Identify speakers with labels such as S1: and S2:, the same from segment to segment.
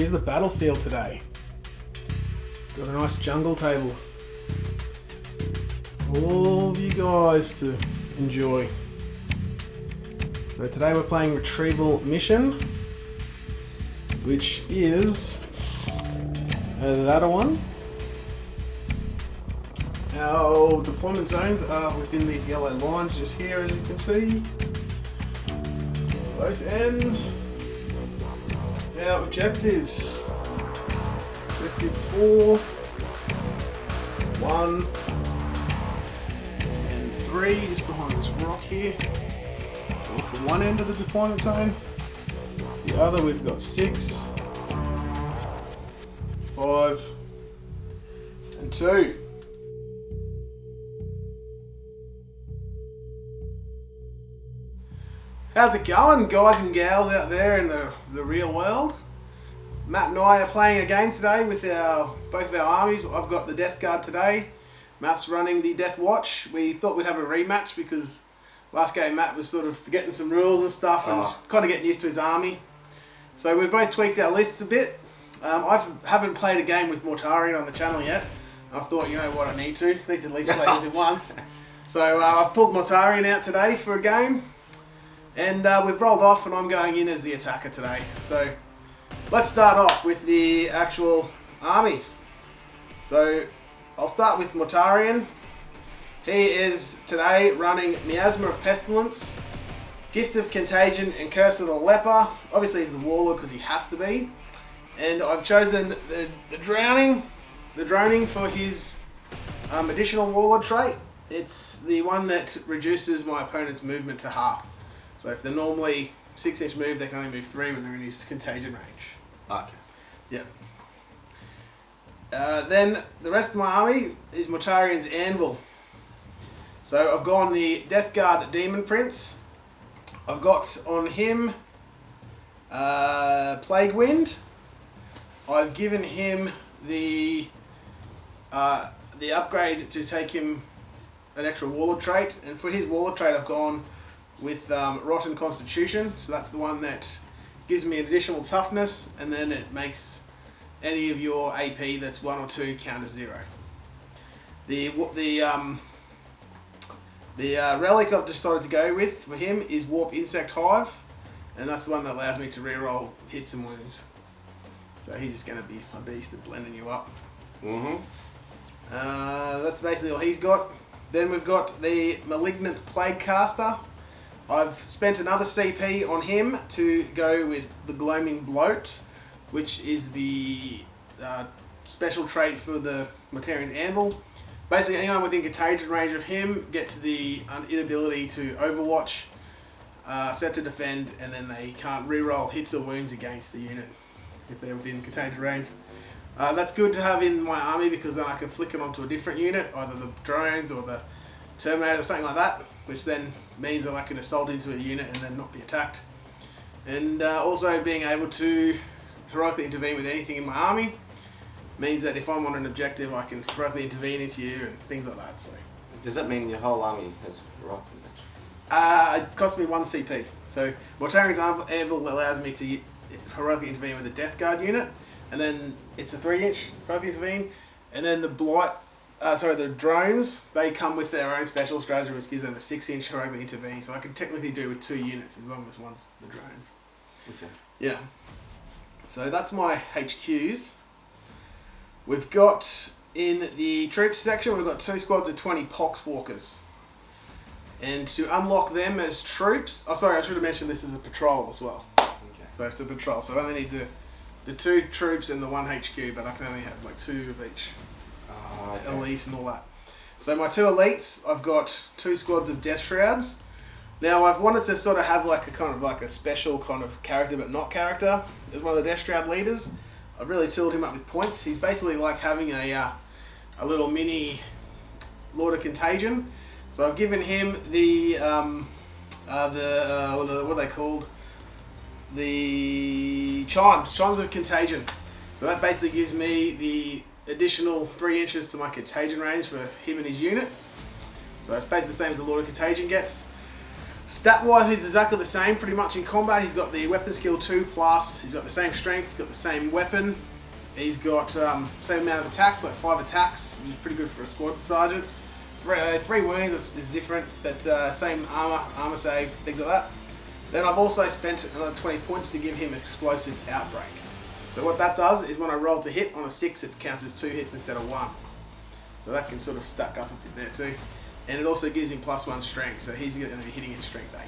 S1: here's the battlefield today. Got a nice jungle table. All of you guys to enjoy. So today we're playing Retrieval Mission, which is that one. Our deployment zones are within these yellow lines just here, as you can see. Both ends. Our objectives. Objective 4, 1, and 3 is behind this rock here. So for one end of the deployment zone. The other we've got 6, 5, and 2. How's it going, guys and gals out there in the real world? Matt and I are playing a game today with both of our armies. I've got the Deathguard today. Matt's running the Deathwatch. We thought we'd have a rematch because last game Matt was sort of forgetting some rules and stuff and kind of getting used to his army. So we've both tweaked our lists a bit. I haven't played a game with Mortarion on the channel yet. I thought, you know what, I need to at least play with him once. So I've pulled Mortarion out today for a game. And we've rolled off and I'm going in as the attacker today. So let's start off with the actual armies. So I'll start with Mortarion. He is today running Miasma of Pestilence, Gift of Contagion and Curse of the Leper. Obviously he's the Warlord because he has to be. And I've chosen the Droning for his additional Warlord trait. It's the one that reduces my opponent's movement to half. So if they're normally 6-inch move, they can only move 3 when they're in his Contagion range.
S2: Okay.
S1: Yep. Then the rest of my army is Mortarion's Anvil. So I've gone the Deathguard Demon Prince. I've got on him Plague Wind. I've given him the upgrade to take him an extra Warlord trait, and for his Warlord trait I've gone with Rotten Constitution, so that's the one that gives me an additional toughness, and then it makes any of your AP that's 1 or 2 count as 0. The relic I've decided to go with for him is Warp Insect Hive, and that's the one that allows me to reroll hits and wounds. So he's just going to be a beast at blending you up. That's basically all he's got. Then we've got the Malignant Plaguecaster. I've spent another CP on him to go with the Gloaming Bloat, which is the special trait for the Mortarion's Anvil. Basically, anyone within Contagion range of him gets the inability to Overwatch, set to defend, and then they can't reroll hits or wounds against the unit if they're within Contagion range. That's good to have in my army because then I can flick it onto a different unit, either the drones or the Terminator or something like that, which then means that I can assault into a unit and then not be attacked. And also being able to heroically intervene with anything in my army means that if I'm on an objective I can heroically intervene into you and things like that. So
S2: does that mean your whole army has heroic?
S1: It costs me 1 CP. So Mortarion's Anvil allows me to heroically intervene with a Deathguard unit, and then it's a 3-inch heroically intervene, and then the Bloat. The drones, they come with their own special strategy which gives them a 6-inch heroically intervene, so I can technically do with 2 units as long as one's the drones.
S2: Okay.
S1: Yeah. So that's my HQs. We've got, in the troops section, we've got 2 squads of 20 Poxwalkers. And to unlock them as troops, I should have mentioned this is a patrol as well.
S2: Okay.
S1: So it's a patrol, so I only need the 2 troops and the 1 HQ, but I can only have like 2 of each.
S2: Okay.
S1: Elite and all that. So my 2 elites, I've got 2 squads of Death Shrouds. Now I've wanted to sort of have like a kind of like a special kind of character but not character as one of the Death Shroud leaders. I've really tooled him up with points. He's basically like having a little mini Lord of Contagion. So I've given him the what are they called? The Chimes of Contagion. So that basically gives me the additional 3 inches to my Contagion range for him and his unit. So it's basically the same as the Lord of Contagion gets. Stat-wise, he's exactly the same, pretty much in combat. He's got the weapon skill 2+, he's got the same strength, he's got the same weapon. He's got same amount of attacks, like 5 attacks, which is pretty good for a squad sergeant. 3 wounds is different, but same armor save, things like that. Then I've also spent another 20 points to give him Explosive Outbreak. So what that does is when I roll to hit on a 6, it counts as 2 hits instead of 1. So that can sort of stack up a bit there too. And it also gives him +1 strength, so he's going to be hitting at strength 8.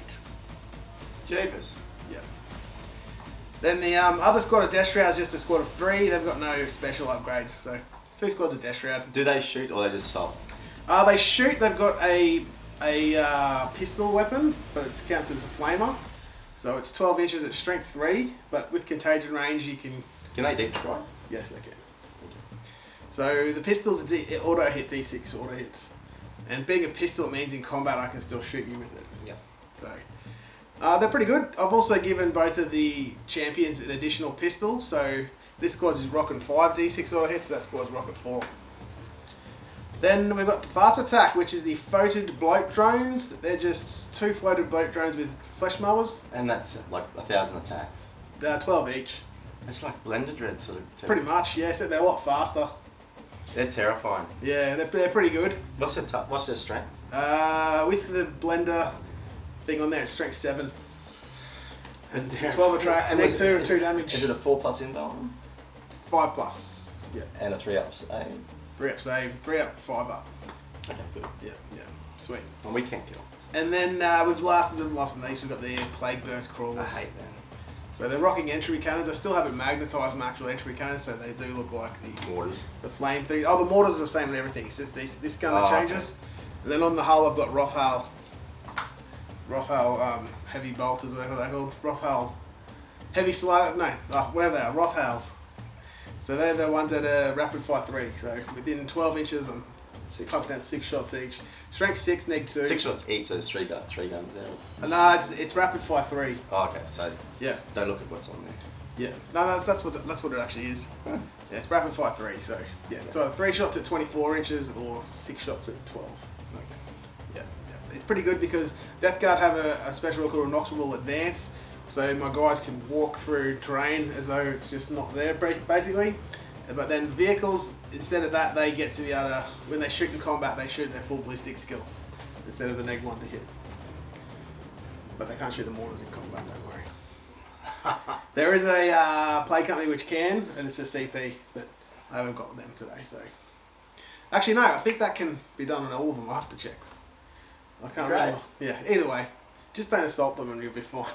S2: Jeepers.
S1: Yeah. Then the other squad of Death Shroud is just a squad of 3. They've got no special upgrades, so 2 squads of Death Shroud.
S2: Do they shoot or they just assault?
S1: They shoot. They've got a pistol weapon, but it counts as a flamer. So it's 12 inches at strength 3, but with contagion range you can...
S2: Can they deep strike?
S1: Yes, they can. So the pistol's auto hit D6 auto hits. And being a pistol means in combat I can still shoot you with it.
S2: Yep.
S1: So they're pretty good. I've also given both of the champions an additional pistol. So this squad is rocking 5 D6 auto hits, that squad's rocking 4. Then we've got the fast attack, which is the Foetid Bloat drones. They're just 2 floated bloat drones with flesh mowers.
S2: And that's like 1,000 attacks.
S1: They're 12 each.
S2: It's like Blender Dread sort of.
S1: Pretty much, yeah. So they're a lot faster.
S2: They're terrifying.
S1: Yeah, they're pretty good.
S2: What's their strength?
S1: With the blender thing on there, it's strength 7. And 12 attract, and then 2 damage.
S2: Is it a 4+ inval?
S1: 5+. Yeah.
S2: And a 3 up save?
S1: 3 up save, 3 up, 5 up.
S2: Okay, good.
S1: Yeah, sweet.
S2: Well, we can't kill.
S1: And then we've last on these, we've got the Plague Burst Crawlers.
S2: I hate them.
S1: So they're rocking entry cannons. I still haven't magnetised my actual entry cannons, so they do look like
S2: Mortars.
S1: The flame thing. Oh, the mortars are the same and everything. It's just this gun that changes. Okay. And then on the hull I've got Rothhal heavy bolters, whatever they're called. Rothhal heavy slow, no, whatever they are, Rothhals. So they're the ones that are rapid fire 3. So within 12 inches, I'm pumping out 6 shots each. Strength 6, neg 2.
S2: 6 shots each, so there's 3 guns there.
S1: No, it's rapid fire 3.
S2: Oh, okay. So
S1: yeah,
S2: don't look at what's on there.
S1: Yeah, no, that's what it actually is. Yeah, it's rapid fire 3. So yeah, it's either 3 shots at 24 inches or 6 shots at 12. Okay. Yeah, it's pretty good because Deathguard have a special rule called a Noxable Advance. So my guys can walk through terrain as though it's just not there, basically. But then vehicles, instead of that, they get to be able to, when they shoot in combat, they shoot their full ballistic skill instead of the neg 1 to hit. But they can't shoot the mortars in combat, don't worry. There is a play company which can, and it's a CP, but I haven't got them today. So actually, no, I think that can be done on all of them. I have to check. I can't remember. Yeah, either way. Just don't assault them and you'll be fine.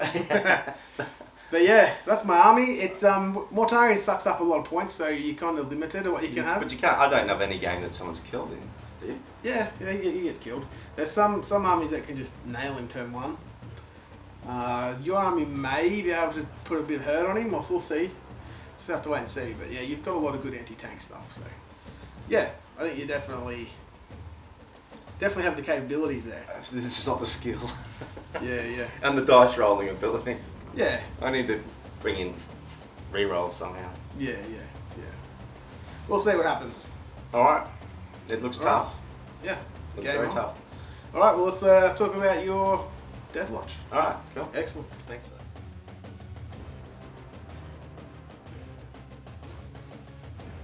S1: But yeah, that's my army. It's Mortarion sucks up a lot of points, so you're kind of limited to what you can have.
S2: But you can't. I don't know of any game that someone's killed in. Do you?
S1: Yeah, he gets killed. There's some armies that can just nail him turn 1. Your army may be able to put a bit of hurt on him. We'll see. Just have to wait and see. But yeah, you've got a lot of good anti-tank stuff. So yeah, I think you definitely have the capabilities there.
S2: This is just not the skill.
S1: Yeah.
S2: And the dice rolling ability.
S1: Yeah.
S2: I need to bring in rerolls somehow.
S1: Yeah. We'll see what happens.
S2: Alright. It looks tough.
S1: Right. Yeah.
S2: Looks very tough.
S1: Alright, well let's talk about your Deathwatch.
S2: Alright, cool.
S1: Excellent. Thanks for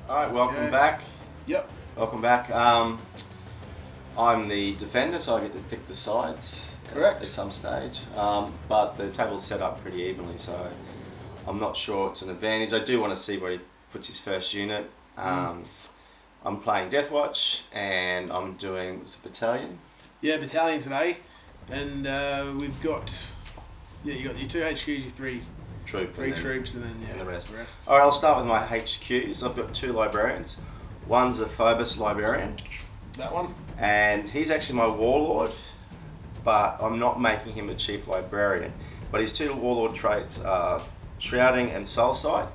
S1: that.
S2: Alright, welcome back.
S1: Yep.
S2: Welcome back. I'm the defender, so I get to pick the sides.
S1: Correct.
S2: At some stage. But the table's set up pretty evenly, so I'm not sure it's an advantage. I do want to see where he puts his first unit. I'm playing Deathwatch, and I'm doing battalion.
S1: Yeah, battalion today, and we've got you got your 2 HQs, your 3 troops, and then
S2: the rest.
S1: All
S2: right, I'll start with my HQs. I've got 2 librarians. One's a Phobos librarian.
S1: That one.
S2: And he's actually my warlord, but I'm not making him a chief librarian. But his 2 warlord traits are shrouding and soul sight.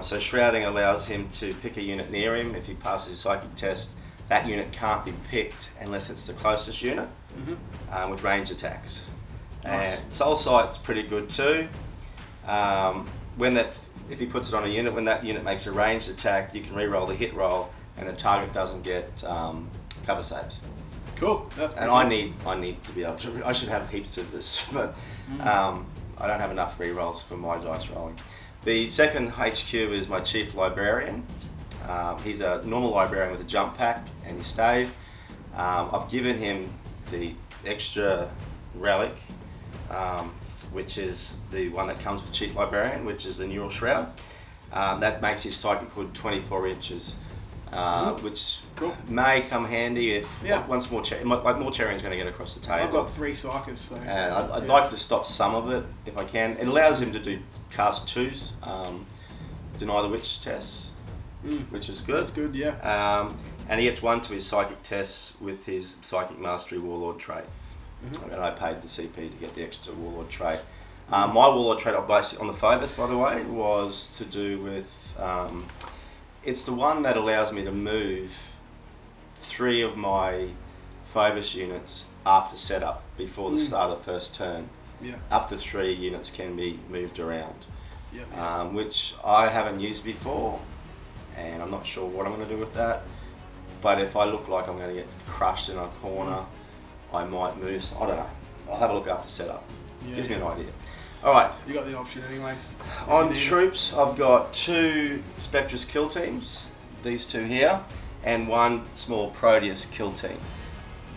S2: So shrouding allows him to pick a unit near him. If he passes his psychic test, that unit can't be picked unless it's the closest unit with range attacks.
S1: Nice.
S2: And soul sight's pretty good too. If he puts it on a unit, when that unit makes a ranged attack, you can re-roll the hit roll, and the target doesn't get cover saves.
S1: Cool. That's
S2: and I need to be able to. I should have heaps of this, but I don't have enough rerolls for my dice rolling. The second HQ is my Chief Librarian. He's a normal librarian with a jump pack and his stave. I've given him the extra relic, which is the one that comes with Chief Librarian, which is the Neural Shroud. That makes his psychic hood 24 inches, which may come handy if once Mortarion's going to get across the table.
S1: I've got 3 psychers, so
S2: I'd like to stop some of it if I can. It allows him to cast 2s, deny the witch tests, which is good.
S1: That's good, yeah.
S2: And he gets 1 to his psychic tests with his psychic mastery warlord trait. And I paid the CP to get the extra warlord trait. My warlord trait on the Phobos, by the way, was to do with it's the one that allows me to move 3 of my Phobos units after setup before the start of the first turn.
S1: Yeah.
S2: Up to 3 units can be moved around,
S1: yeah.
S2: Which I haven't used before, and I'm not sure what I'm going to do with that. But if I look like I'm going to get crushed in a corner, I might move. I don't know. I'll have a look after setup. Gives me an idea. All right.
S1: You got the option anyways.
S2: On troops, I've got 2 Spectrus kill teams, these 2 here, and 1 small Proteus kill team.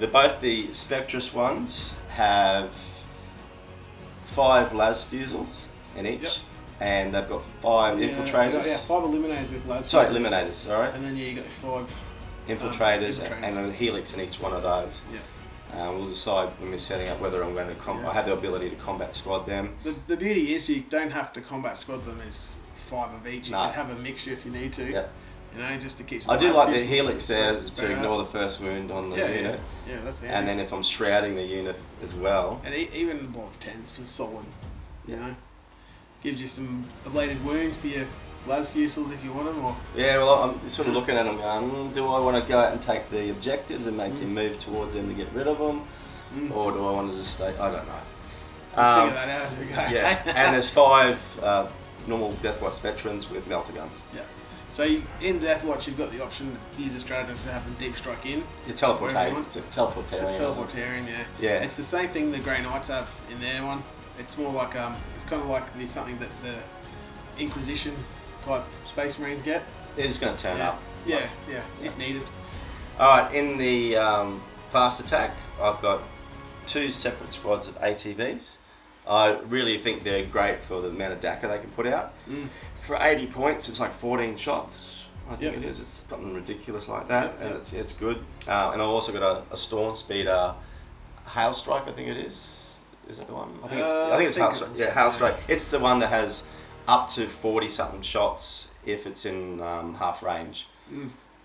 S2: Both the Spectrus ones have 5 las fusils in each, and they've got 5 infiltrators.
S1: Yeah, 5 eliminators with las.
S2: Sorry, eliminators. Sorry.
S1: And then you got 5
S2: infiltrators and a helix in each one of those.
S1: Yeah.
S2: We'll decide when we're setting up whether I'm going to I have the ability to combat squad them.
S1: The beauty is you don't have to combat squad them as 5 of each. You can have a mixture if you need to.
S2: Yeah.
S1: You know, just to keep some.
S2: I do like the helix there to ignore the first wound on the unit.
S1: Yeah, that's handy.
S2: And then if I'm shrouding the unit as well.
S1: And even above 10's for solid. You know, gives you some ablated wounds for your las fusils if you want them. Or
S2: I'm sort of looking at them going, do I want to go out and take the objectives and make him move towards them to get rid of them, or do I want to just stay? I don't know.
S1: We'll figure that out as we go.
S2: Yeah, and there's 5 normal Deathwatch veterans with melter guns.
S1: Yeah. So in Deathwatch, you've got the option to use the stratagems to have them deep strike in.
S2: You Teleportarion.
S1: Teleportarion, yeah.
S2: Yeah.
S1: It's the same thing the Grey Knights have in their one. It's more like it's kind of like something that the Inquisition type Space Marines get.
S2: It's going to turn up.
S1: Yeah, if needed.
S2: Alright, in the fast attack, I've got 2 separate squads of ATVs. I really think they're great for the amount of DACA they can put out. For 80 points, it's like 14 shots. I think it is. It's something ridiculous like that, and it's good. And I've also got a Storm Speeder Hail Strike, I think it is. Is that the one? I think it's Hail Strike. Yeah, Hail Strike. It's the one that has up to 40-something shots if it's in half range.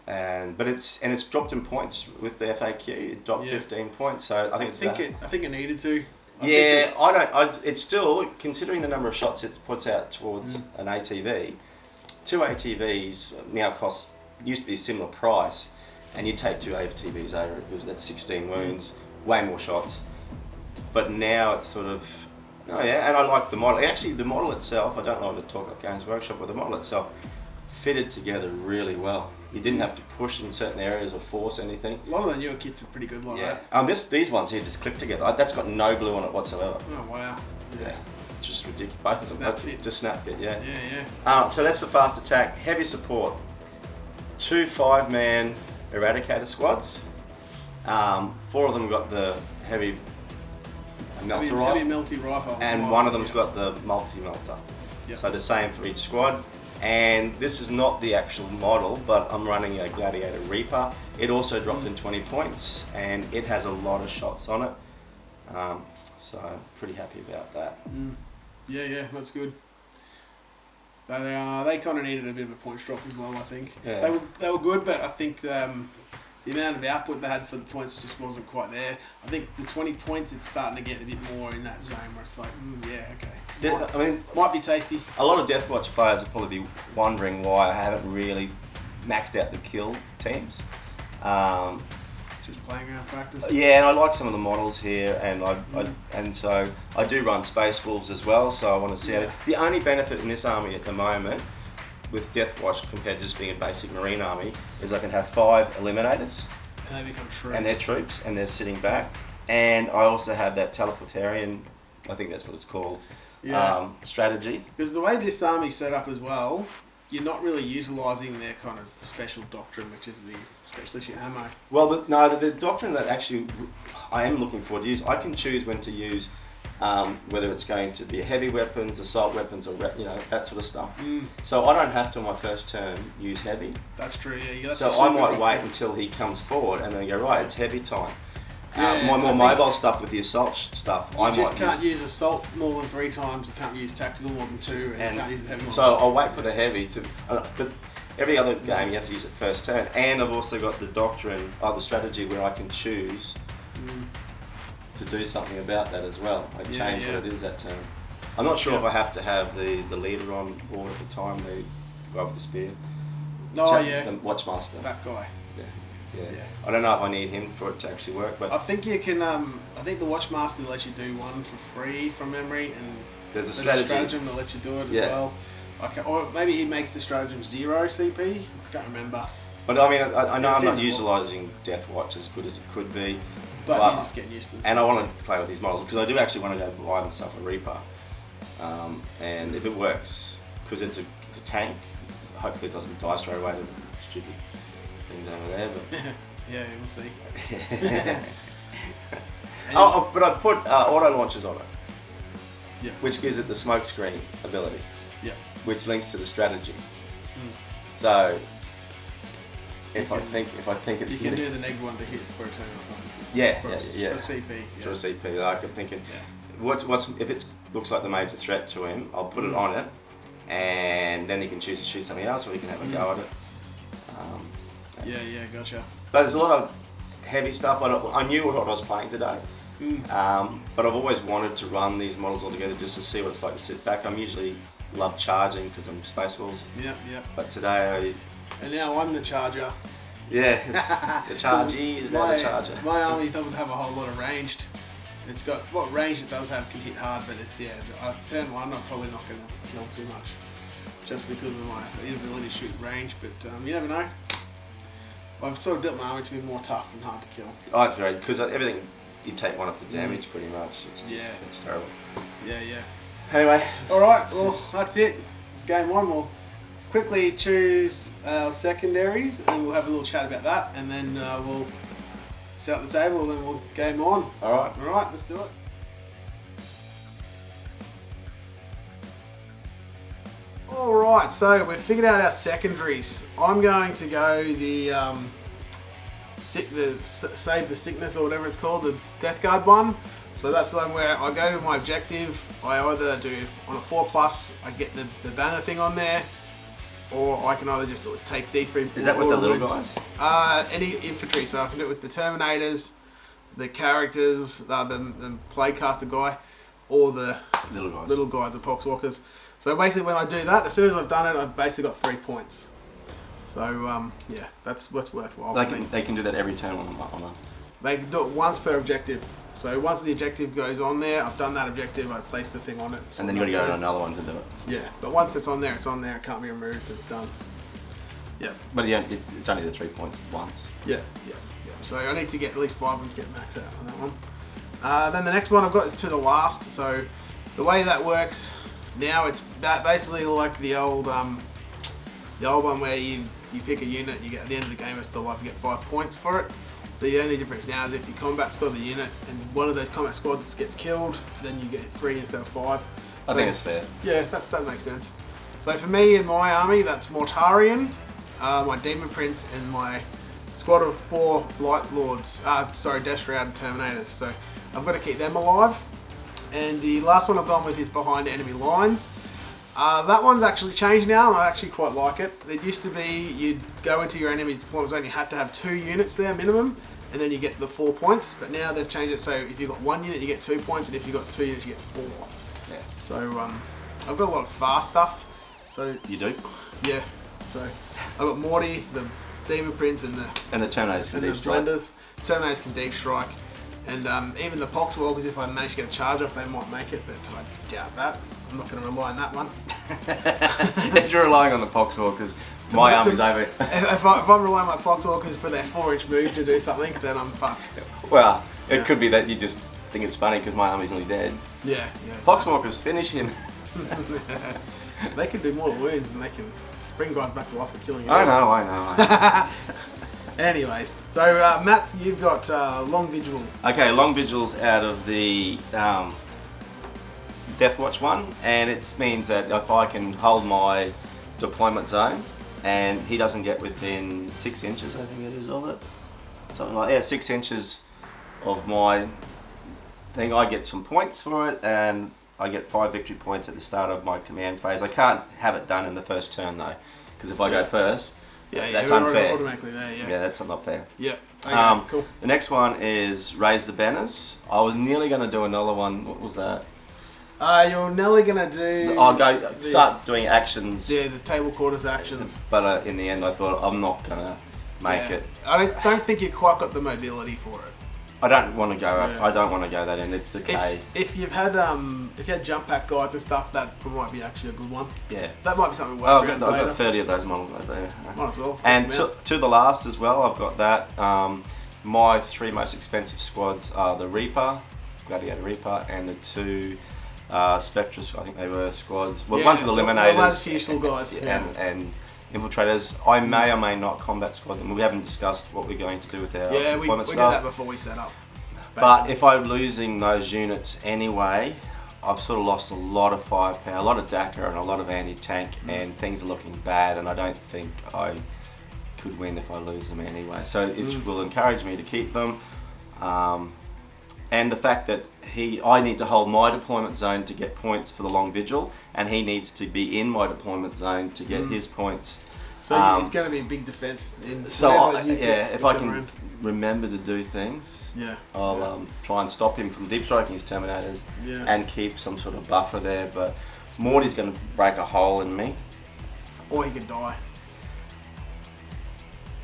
S2: But it's dropped in points with the FAQ. It dropped 15 points, so I think
S1: it needed to.
S2: It's still, considering the number of shots it puts out towards an ATV. 2 ATVs now used to be a similar price, and you take 2 ATVs over it because that's 16 wounds, way more shots. But now it's sort of, and I like the model. Actually, the model itself, I don't like to talk about Games Workshop, but the model itself fitted together really well. You didn't have to push in certain areas or force anything.
S1: A lot of the newer kits are pretty good like that.
S2: These ones here just click together. That's got no glue on it whatsoever.
S1: Oh wow.
S2: Yeah. It's just ridiculous. Both of them. Just snap fit, yeah.
S1: Yeah.
S2: So that's the fast attack. Heavy support. 2 5-man Eradicator squads. 4 of them got the heavy melter rifle.
S1: Heavy melty rifle.
S2: And one of them's got the multi-melter. Yep. So the same for each squad. And this is not the actual model, but I'm running a Gladiator Reaper. It also dropped in 20 points, and it has a lot of shots on it. So I'm pretty happy about that.
S1: Yeah, that's good. They kind of needed a bit of a points drop as well, I think.
S2: Yeah.
S1: They were good, but I think the amount of output they had for the points just wasn't quite there. I think the 20 points, it's starting to get a bit more in that zone where it's like, okay. Might be tasty.
S2: A lot of Deathwatch players will probably be wondering why I haven't really maxed out the kill teams.
S1: Just playing around practice.
S2: Yeah, and I like some of the models here, and so I do run Space Wolves as well. So I want to see how the only benefit in this army at the moment with Deathwatch compared to just being a basic Marine army is I can have 5 Eliminators.
S1: And they become troops.
S2: And they're troops, and they're sitting back. And I also have that Teleportarian, I think that's what it's called, strategy.
S1: Because the way this army's set up as well, you're not really utilising their kind of special doctrine, which is the specialist ammo.
S2: Well, the doctrine that actually I am looking forward to use, I can choose when to use whether it's going to be heavy weapons, assault weapons, or that sort of stuff. So I don't have to on my first turn use heavy.
S1: That's true. Yeah.
S2: So I might wait until he comes forward and then go, right, it's heavy time. My more mobile stuff with the assault stuff,
S1: I just can't use assault more than 3 times. You can't use tactical more than 2, and you can't use heavy more
S2: so I'll wait for the heavy to. But every other game you have to use it first turn, and I've also got the doctrine, the strategy where I can choose to do something about that as well. I change what it is that turn. I'm not sure if I have to have the leader on board at the time, the guy with the spear.
S1: The
S2: Watchmaster.
S1: That guy.
S2: Yeah. I don't know if I need him for it to actually work, but
S1: I think you can. I think the Watchmaster lets you do one for free from memory, and
S2: there's a
S1: stratagem that lets you do it as well. Okay, or maybe he makes the stratagem 0 CP. I can't remember.
S2: But I mean, I know I'm not utilising Deathwatch as good as it could be.
S1: But you're just getting used to it.
S2: And I want to play with these models because I do actually want to go buy myself a Reaper. And if it works, because it's a tank, hopefully it doesn't die straight away to stupid things over there. But
S1: yeah, we'll see.
S2: But I put auto launchers on it, which gives it the smoke screen ability, which links to the strategy. So if I think it's
S1: you can do the neg 1 to hit for a turn or something.
S2: For
S1: CP.
S2: For a CP, like I'm thinking, what's if it looks like the major threat to him, I'll put it on it, and then he can choose to shoot something else, or he can have a go at it.
S1: Gotcha.
S2: But there's a lot of heavy stuff. I knew what I was playing today, but I've always wanted to run these models all together just to see what it's like to sit back. I'm usually love charging because I'm Spaceballs.
S1: Yep.
S2: But today
S1: And now I'm the charger.
S2: Yeah, the chargee is now the charger.
S1: My army doesn't have a whole lot of ranged. It's got what range it does have can hit hard, but it's turn 1 I'm probably not going to kill too much, just because of my inability to shoot range. But you never know. I've sort of built my army to be more tough and hard to kill.
S2: Oh, it's very because everything you take 1 off the damage pretty much. It's just, it's terrible.
S1: Yeah.
S2: Anyway.
S1: All right. Well, that's it. Game 1. We'll quickly choose our secondaries, and we'll have a little chat about that, and then we'll set up the table, and then we'll game on.
S2: All
S1: right, let's do it. All right, so we've figured out our secondaries. I'm going to go the save the sickness or whatever it's called, the Deathguard one. So that's the one where I go to my objective. I either do on a 4+, I get the banner thing on there, or I can either just take D3.
S2: Is that with the little guys?
S1: Any infantry, so I can do it with the Terminators, the characters, the Plaguecaster guy, or the little guys, the Poxwalkers. So basically when I do that, as soon as I've done it, I've basically got 3 points. So that's what's worthwhile.
S2: They can do that every turn on a...
S1: They can do it once per objective. So once the objective goes on there, I've done that objective, I place the thing on it.
S2: And then you've got to go to another one to do it.
S1: Yeah, but once it's on there, it can't be removed, it's done. Yeah.
S2: But it's only the 3 points once.
S1: Yeah. So I need to get at least 5 of them to get max out on that one. Then the next one I've got is to the last. So the way that works now, it's basically like the old one where you pick a unit, you get at the end of the game, it's still like you get 5 points for it. The only difference now is if you combat squad the unit and one of those combat squads gets killed, then you get 3 instead of 5.
S2: I think it's fair.
S1: Yeah, that makes sense. So for me and my army, that's Mortarion, my Demon Prince, and my squad of 4 Light Lords, Death Shroud Terminators. So I've got to keep them alive. And the last one I've gone with is behind enemy lines. That one's actually changed now, and I actually quite like it. It used to be you'd go into your enemy's deployment zone, you had to have 2 units there minimum, and then you get the 4 points. But now they've changed it so if you've got 1 unit, you get 2 points, and if you've got 2 units, you get 4.
S2: Yeah.
S1: So I've got a lot of fast stuff. So
S2: you do?
S1: Yeah. So I've got Morty, the Demon Prince, and the
S2: Terminators can deep strike.
S1: Terminators can deep strike. And even the Poxwalkers, if I manage to get a charge off, they might make it, but I doubt that. I'm not going to rely on that one.
S2: If you're relying on the Poxwalkers, My army's over.
S1: If I'm relying on my Poxwalkers for their 4-inch move to do something, then I'm fucked.
S2: Well, it could be that you just think it's funny because my army's nearly dead.
S1: Yeah.
S2: Poxwalkers, finish him.
S1: They can do more wounds and they can bring guys back to life for killing you.
S2: I know.
S1: Anyways, so Matt, you've got Long Vigil.
S2: Okay, Long Vigil's out of the Deathwatch one, and it means that if I can hold my deployment zone and he doesn't get within 6 inches, I think it is, of it. Something like 6 inches of my thing, I get some points for it, and I get 5 victory points at the start of my command phase. I can't have it done in the first turn though, because if I go first, that's unfair.
S1: Automatically there,
S2: yeah, that's not fair.
S1: Yeah. Okay, cool.
S2: The next one is Raise the Banners. I was nearly going to do another one. What was that?
S1: You're nearly going to do...
S2: I'll start doing actions.
S1: Yeah, the table quarters actions.
S2: But in the end, I thought I'm not going to make it.
S1: I don't think you quite got the mobility for it.
S2: I don't want to go. I don't want to go that in. It's Decay.
S1: If you had jump pack guides and stuff, that might be actually a good one.
S2: Yeah.
S1: That might be something.
S2: I've got 30 of those models over there.
S1: Might as well.
S2: And to the last as well, I've got that. My 3 most expensive squads are the Reaper, Gladiator Reaper, and the 2 Spectres. I think they were squads. Well, one for the Eliminators.
S1: The useful guys.
S2: And Infiltrators. I may or may not combat squad them. We haven't discussed what we're going to do with our deployment
S1: we
S2: stuff.
S1: did that before we set up. Basically.
S2: But if I'm losing those units anyway, I've sort of lost a lot of firepower, a lot of DACA and a lot of anti-tank, and things are looking bad, and I don't think I could win if I lose them anyway. So it will encourage me to keep them. And the fact that I need to hold my deployment zone to get points for the Long Vigil, and he needs to be in my deployment zone to get his points.
S1: So it's going to be a big defense.
S2: If I can remember to do things, I'll try and stop him from deep striking his Terminators and keep some sort of buffer there. But Morty's going to break a hole in me.
S1: Or he can die.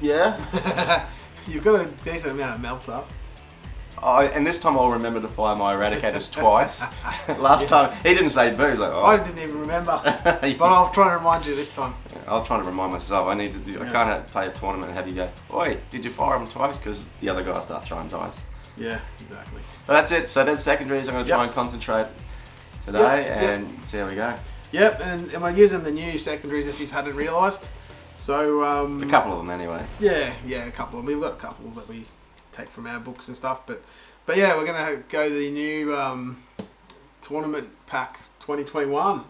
S2: Yeah.
S1: You've got a decent amount of melt up.
S2: And this time I'll remember to fire my Eradicators twice. Last time, he didn't say boo. He's like,
S1: I didn't even remember. But I'll try and remind you this time.
S2: I'll try to remind myself. I can't play a tournament and have you go, oi, did you fire them twice? Because the other guys start throwing dice.
S1: Yeah, exactly.
S2: But that's it. So that's secondaries. I'm going to try and concentrate today and see how we go.
S1: Yep, and we're using the new secondaries if you hadn't realised. So
S2: a couple of them anyway.
S1: Yeah, a couple of them. We've got a couple that we take from our books and stuff, but yeah, we're gonna go the new tournament pack 2021.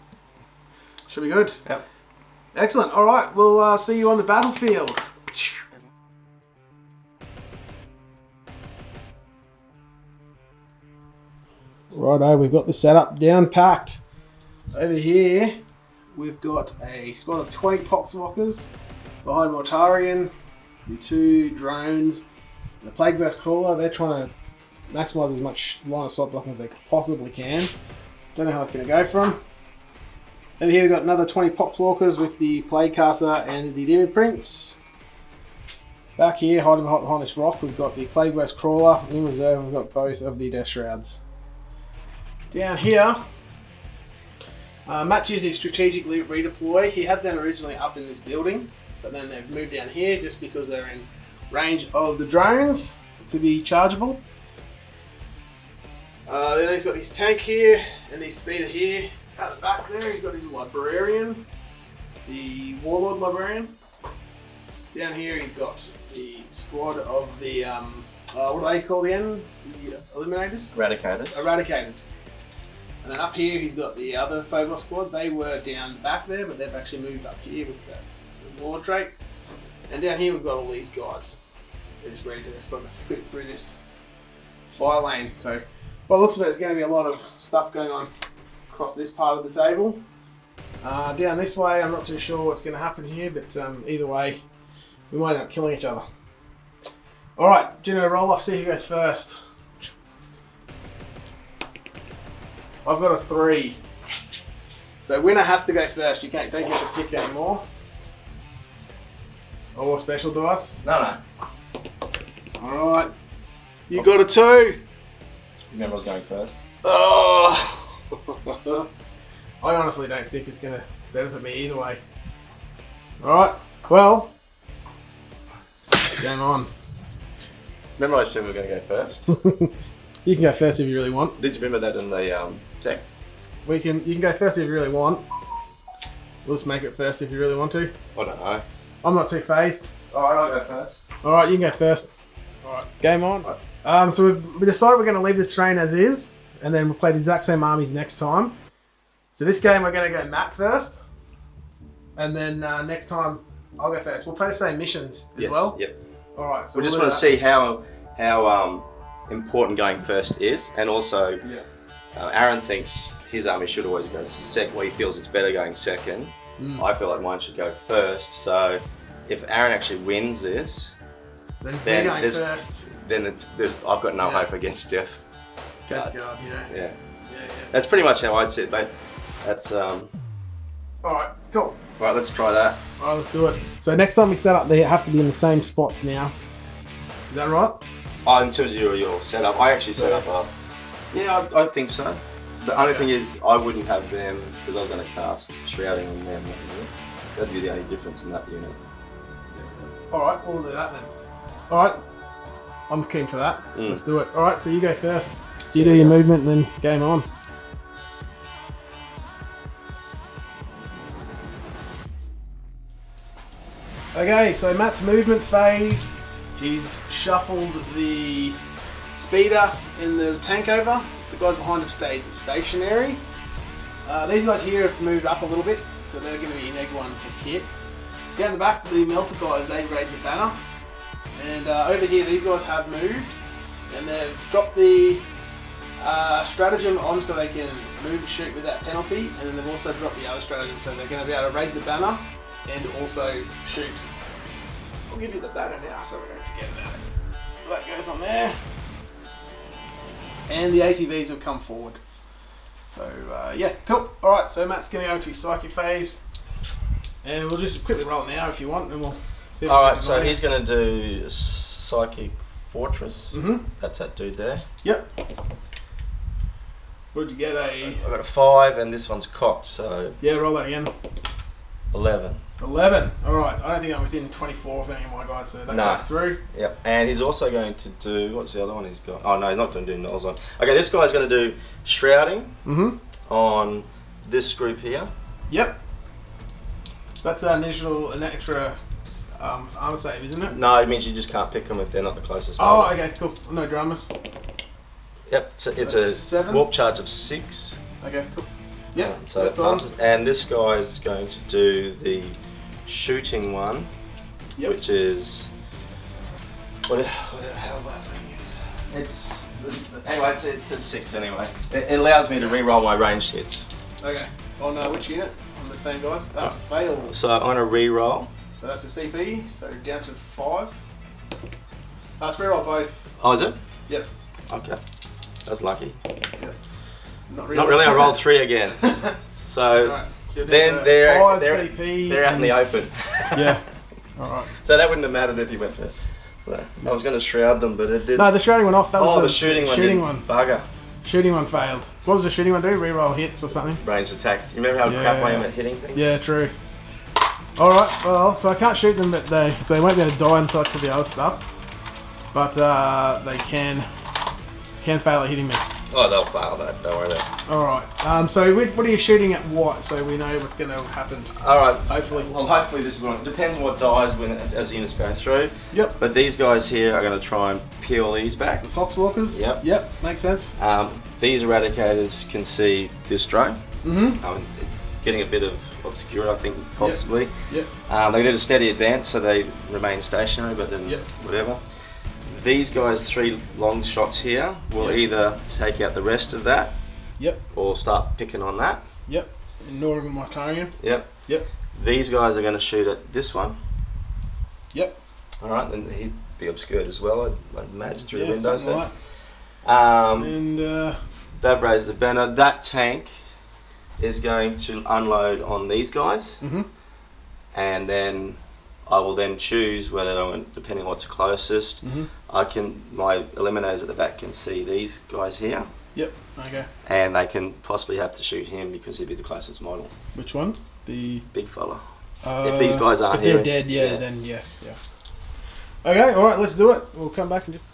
S1: Should be good.
S2: Yep.
S1: Excellent. All right, we'll see you on the battlefield. Righto, we've got the setup down packed. Over here, we've got a squad of 20 Poxwalkers behind Mortarion, the 2 drones, and a Plagueburst Crawler. They're trying to maximise as much line of sight blocking as they possibly can. Don't know how it's going to go for them. Over here we've got another 20 Poxwalkers with the Plaguecaster and the Demon Prince. Back here, hiding behind this rock, we've got the Plagueburst Crawler. In reserve, we've got both of the Death Shrouds. Down here, Matt's using strategic redeploy. He had them originally up in this building, but then they've moved down here just because they're in range of the drones to be chargeable. Then he's got his tank here and his speeder here. At the back there, he's got his librarian, the Warlord librarian. Down here, he's got the squad of the what do they call the end? The Eliminators? Eradicators. And then up here, he's got the other Phobos squad. They were down back there, but they've actually moved up here with the Warlord trait. And down here, we've got all these guys. They're just ready to sort of scoot through this fire lane. So, by the looks of it, there's going to be a lot of stuff going on across this part of the table. Down this way, I'm not too sure what's going to happen here, but either way, we might end up killing each other. Alright, Juno, roll off, see who goes first. I've got a 3. So winner has to go first. You don't get to pick anymore. Or special dice.
S2: No.
S1: Alright. You got a 2.
S2: Remember I was going first.
S1: Oh. I honestly don't think it's going to benefit me either way. Alright. Well, game on.
S2: Remember I said we were going to go first?
S1: You can go first if you really want.
S2: Did you remember that in the text?
S1: You can go first if you really want. We'll just make it first if you really want to.
S2: I don't know.
S1: I'm not too phased.
S2: Alright, I'll go first.
S1: Alright, you can go first. Alright, game on. Right. So we decided we're going to leave the train as is, and then we'll play the exact same armies next time. So this game we're going to go Matt first, and then next time I'll go first. We'll play the same missions as well.
S2: Yep.
S1: Alright, so
S2: we just want to see how important going first is, and also Aaron thinks his army should always go second. Well, he feels it's better going second. I feel like mine should go first. So if Aaron actually wins this, then I've got no hope against Deathguard. Yeah. That's pretty much how I'd sit, mate. That's
S1: Alright, cool.
S2: Right, let's try that.
S1: Alright, let's do it. So next time we set up, they have to be in the same spots now. Is that right?
S2: Oh, in terms of your setup, I actually set up yeah, I think so. The only thing is, I wouldn't have them because I was going to cast Shrouding on them. That'd be the only difference in that unit.
S1: Alright, we'll do that then. Alright, I'm keen for that. Let's do it. Alright, so you go first. So you do your movement and then game on. Okay, so Matt's movement phase. He's shuffled the speeder in the tank over. The guys behind have stayed stationary. These guys here have moved up a little bit, so they're going to be in egg one to hit. Down the back, the melter guys, they raise the banner. And over here, these guys have moved, and they've dropped the stratagem on so they can move and shoot with that penalty, and then they've also dropped the other stratagem so they're going to be able to raise the banner and also shoot. I'll give you the banner now so we don't forget about it. So that goes on there. And the ATVs have come forward. So yeah, cool. Alright, so Matt's going to go into his psychic phase. And we'll just quickly roll it now if you want, and we'll see.
S2: Alright, so he's going to do Psychic Fortress.
S1: Mm-hmm.
S2: That's that dude there.
S1: Yep. What did you get?
S2: I got a 5, and this one's cocked, so.
S1: Yeah, roll that again.
S2: 11.
S1: 11. Alright, I don't think I'm within 24 of any of my guys, so that goes through.
S2: Yep, and he's also going to do. What's the other one he's got? Oh no, he's not going to do Knowles on. Okay, this guy's going to do Shrouding on this group here.
S1: Yep. That's an extra armor save, isn't it?
S2: No, it means you just can't pick them if they're not the closest.
S1: Oh,
S2: one.
S1: okay, cool. No dramas.
S2: Yep, so it's a 7? Warp charge of 6.
S1: Okay, cool. Yep,
S2: so that passes. And this guy's going to do the shooting one, which is what the hell that is? It's a 6 anyway. It allows me to re-roll my ranged hits.
S1: Okay. On which unit? On the same guys? That's a fail.
S2: So I'm going to re-roll.
S1: So that's a CP, so down to 5. Let's re-roll both.
S2: Oh, is it?
S1: Yep.
S2: Okay. That's lucky.
S1: Yep.
S2: Not really. I rolled 3 again. So,
S1: right. So
S2: then they're out in the open.
S1: Yeah. Alright.
S2: So that wouldn't have mattered if you went first. I was going to shroud them, but it did.
S1: No, the shrouding went off. That was
S2: the shooting one. Bugger.
S1: Shooting one failed. What does the shooting one do? Reroll hits or something?
S2: Ranged attacks. You remember how crap I am at hitting things?
S1: Yeah, true. Alright, well, so I can't shoot them, but they won't be able to die until I do the other stuff. But they can fail at hitting me.
S2: Oh, they'll fail that. Don't worry about it.
S1: Alright, so what are you shooting at what? So we know what's going to happen.
S2: Alright.
S1: Hopefully.
S2: Well, hopefully this is what... Depends what dies as the units go through.
S1: Yep.
S2: But these guys here are going to try and peel these back.
S1: The Poxwalkers?
S2: Yep.
S1: Yep, makes sense.
S2: These Eradicators can see this drone.
S1: Mm-hmm.
S2: Getting a bit of obscure, I think, possibly.
S1: Yep.
S2: They did a steady advance, so they remain stationary, but then whatever. These guys, 3 long shots here, will either take out the rest of that, or start picking on that.
S1: Yep. Nor of Mortarion.
S2: Yep.
S1: Yep.
S2: These guys are going to shoot at this one.
S1: Yep.
S2: All right, then he'd be obscured as well, I'd imagine, through the windows there.
S1: Like and
S2: they've raised the banner. That tank is going to unload on these guys, and then I will then choose whether, depending on what's closest, my eliminators at the back can see these guys here.
S1: Yep, okay.
S2: And they can possibly have to shoot him because he'd be the closest model.
S1: Which one? The
S2: big fella. If these guys aren't
S1: if they're
S2: here,
S1: dead, then yes, yeah. Okay, alright, let's do it. We'll come back and just...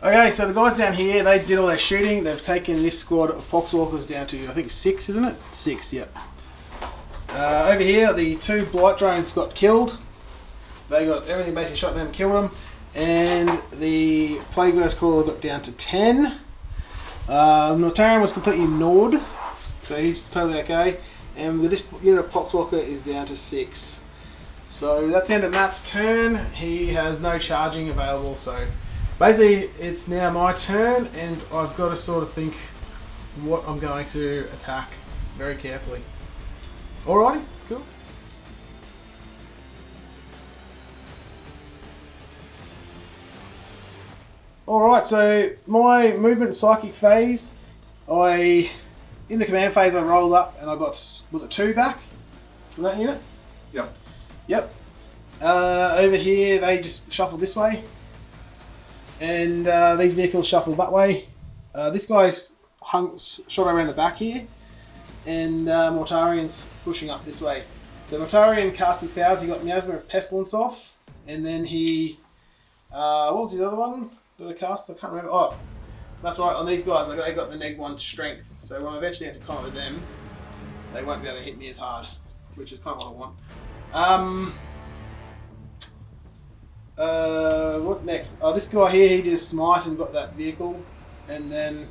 S1: Okay, so the guys down here, they did all their shooting. They've taken this squad of Poxwalkers down to, I think, 6, isn't it? 6, yep. Over here, the 2 blight drones got killed. They got everything basically shot them, killed them. And the Plaguechosen crawler got down to 10. Mortarion was completely ignored, so he's totally okay. And with this unit of Poxwalker is down to 6. So that's the end of Matt's turn. He has no charging available, so basically it's now my turn, and I've got to sort of think what I'm going to attack very carefully. Alrighty, cool. Alright, so my movement psychic phase, in the command phase I rolled up and I got, was it 2 back from that unit?
S2: Yep.
S1: Yep. Over here they just shuffle this way, and these vehicles shuffle that way. This guy's shot around the back here, and Mortarion's pushing up this way. So Mortarion cast his powers. He got Miasma of Pestilence off, and then he what was his other one? Did I cast? I can't remember. Oh, that's right. On these guys, they got the -1 strength. So when I eventually have to combat with them, they won't be able to hit me as hard, which is kind of what I want. What next? Oh, this guy here, he did a smite and got that vehicle. And then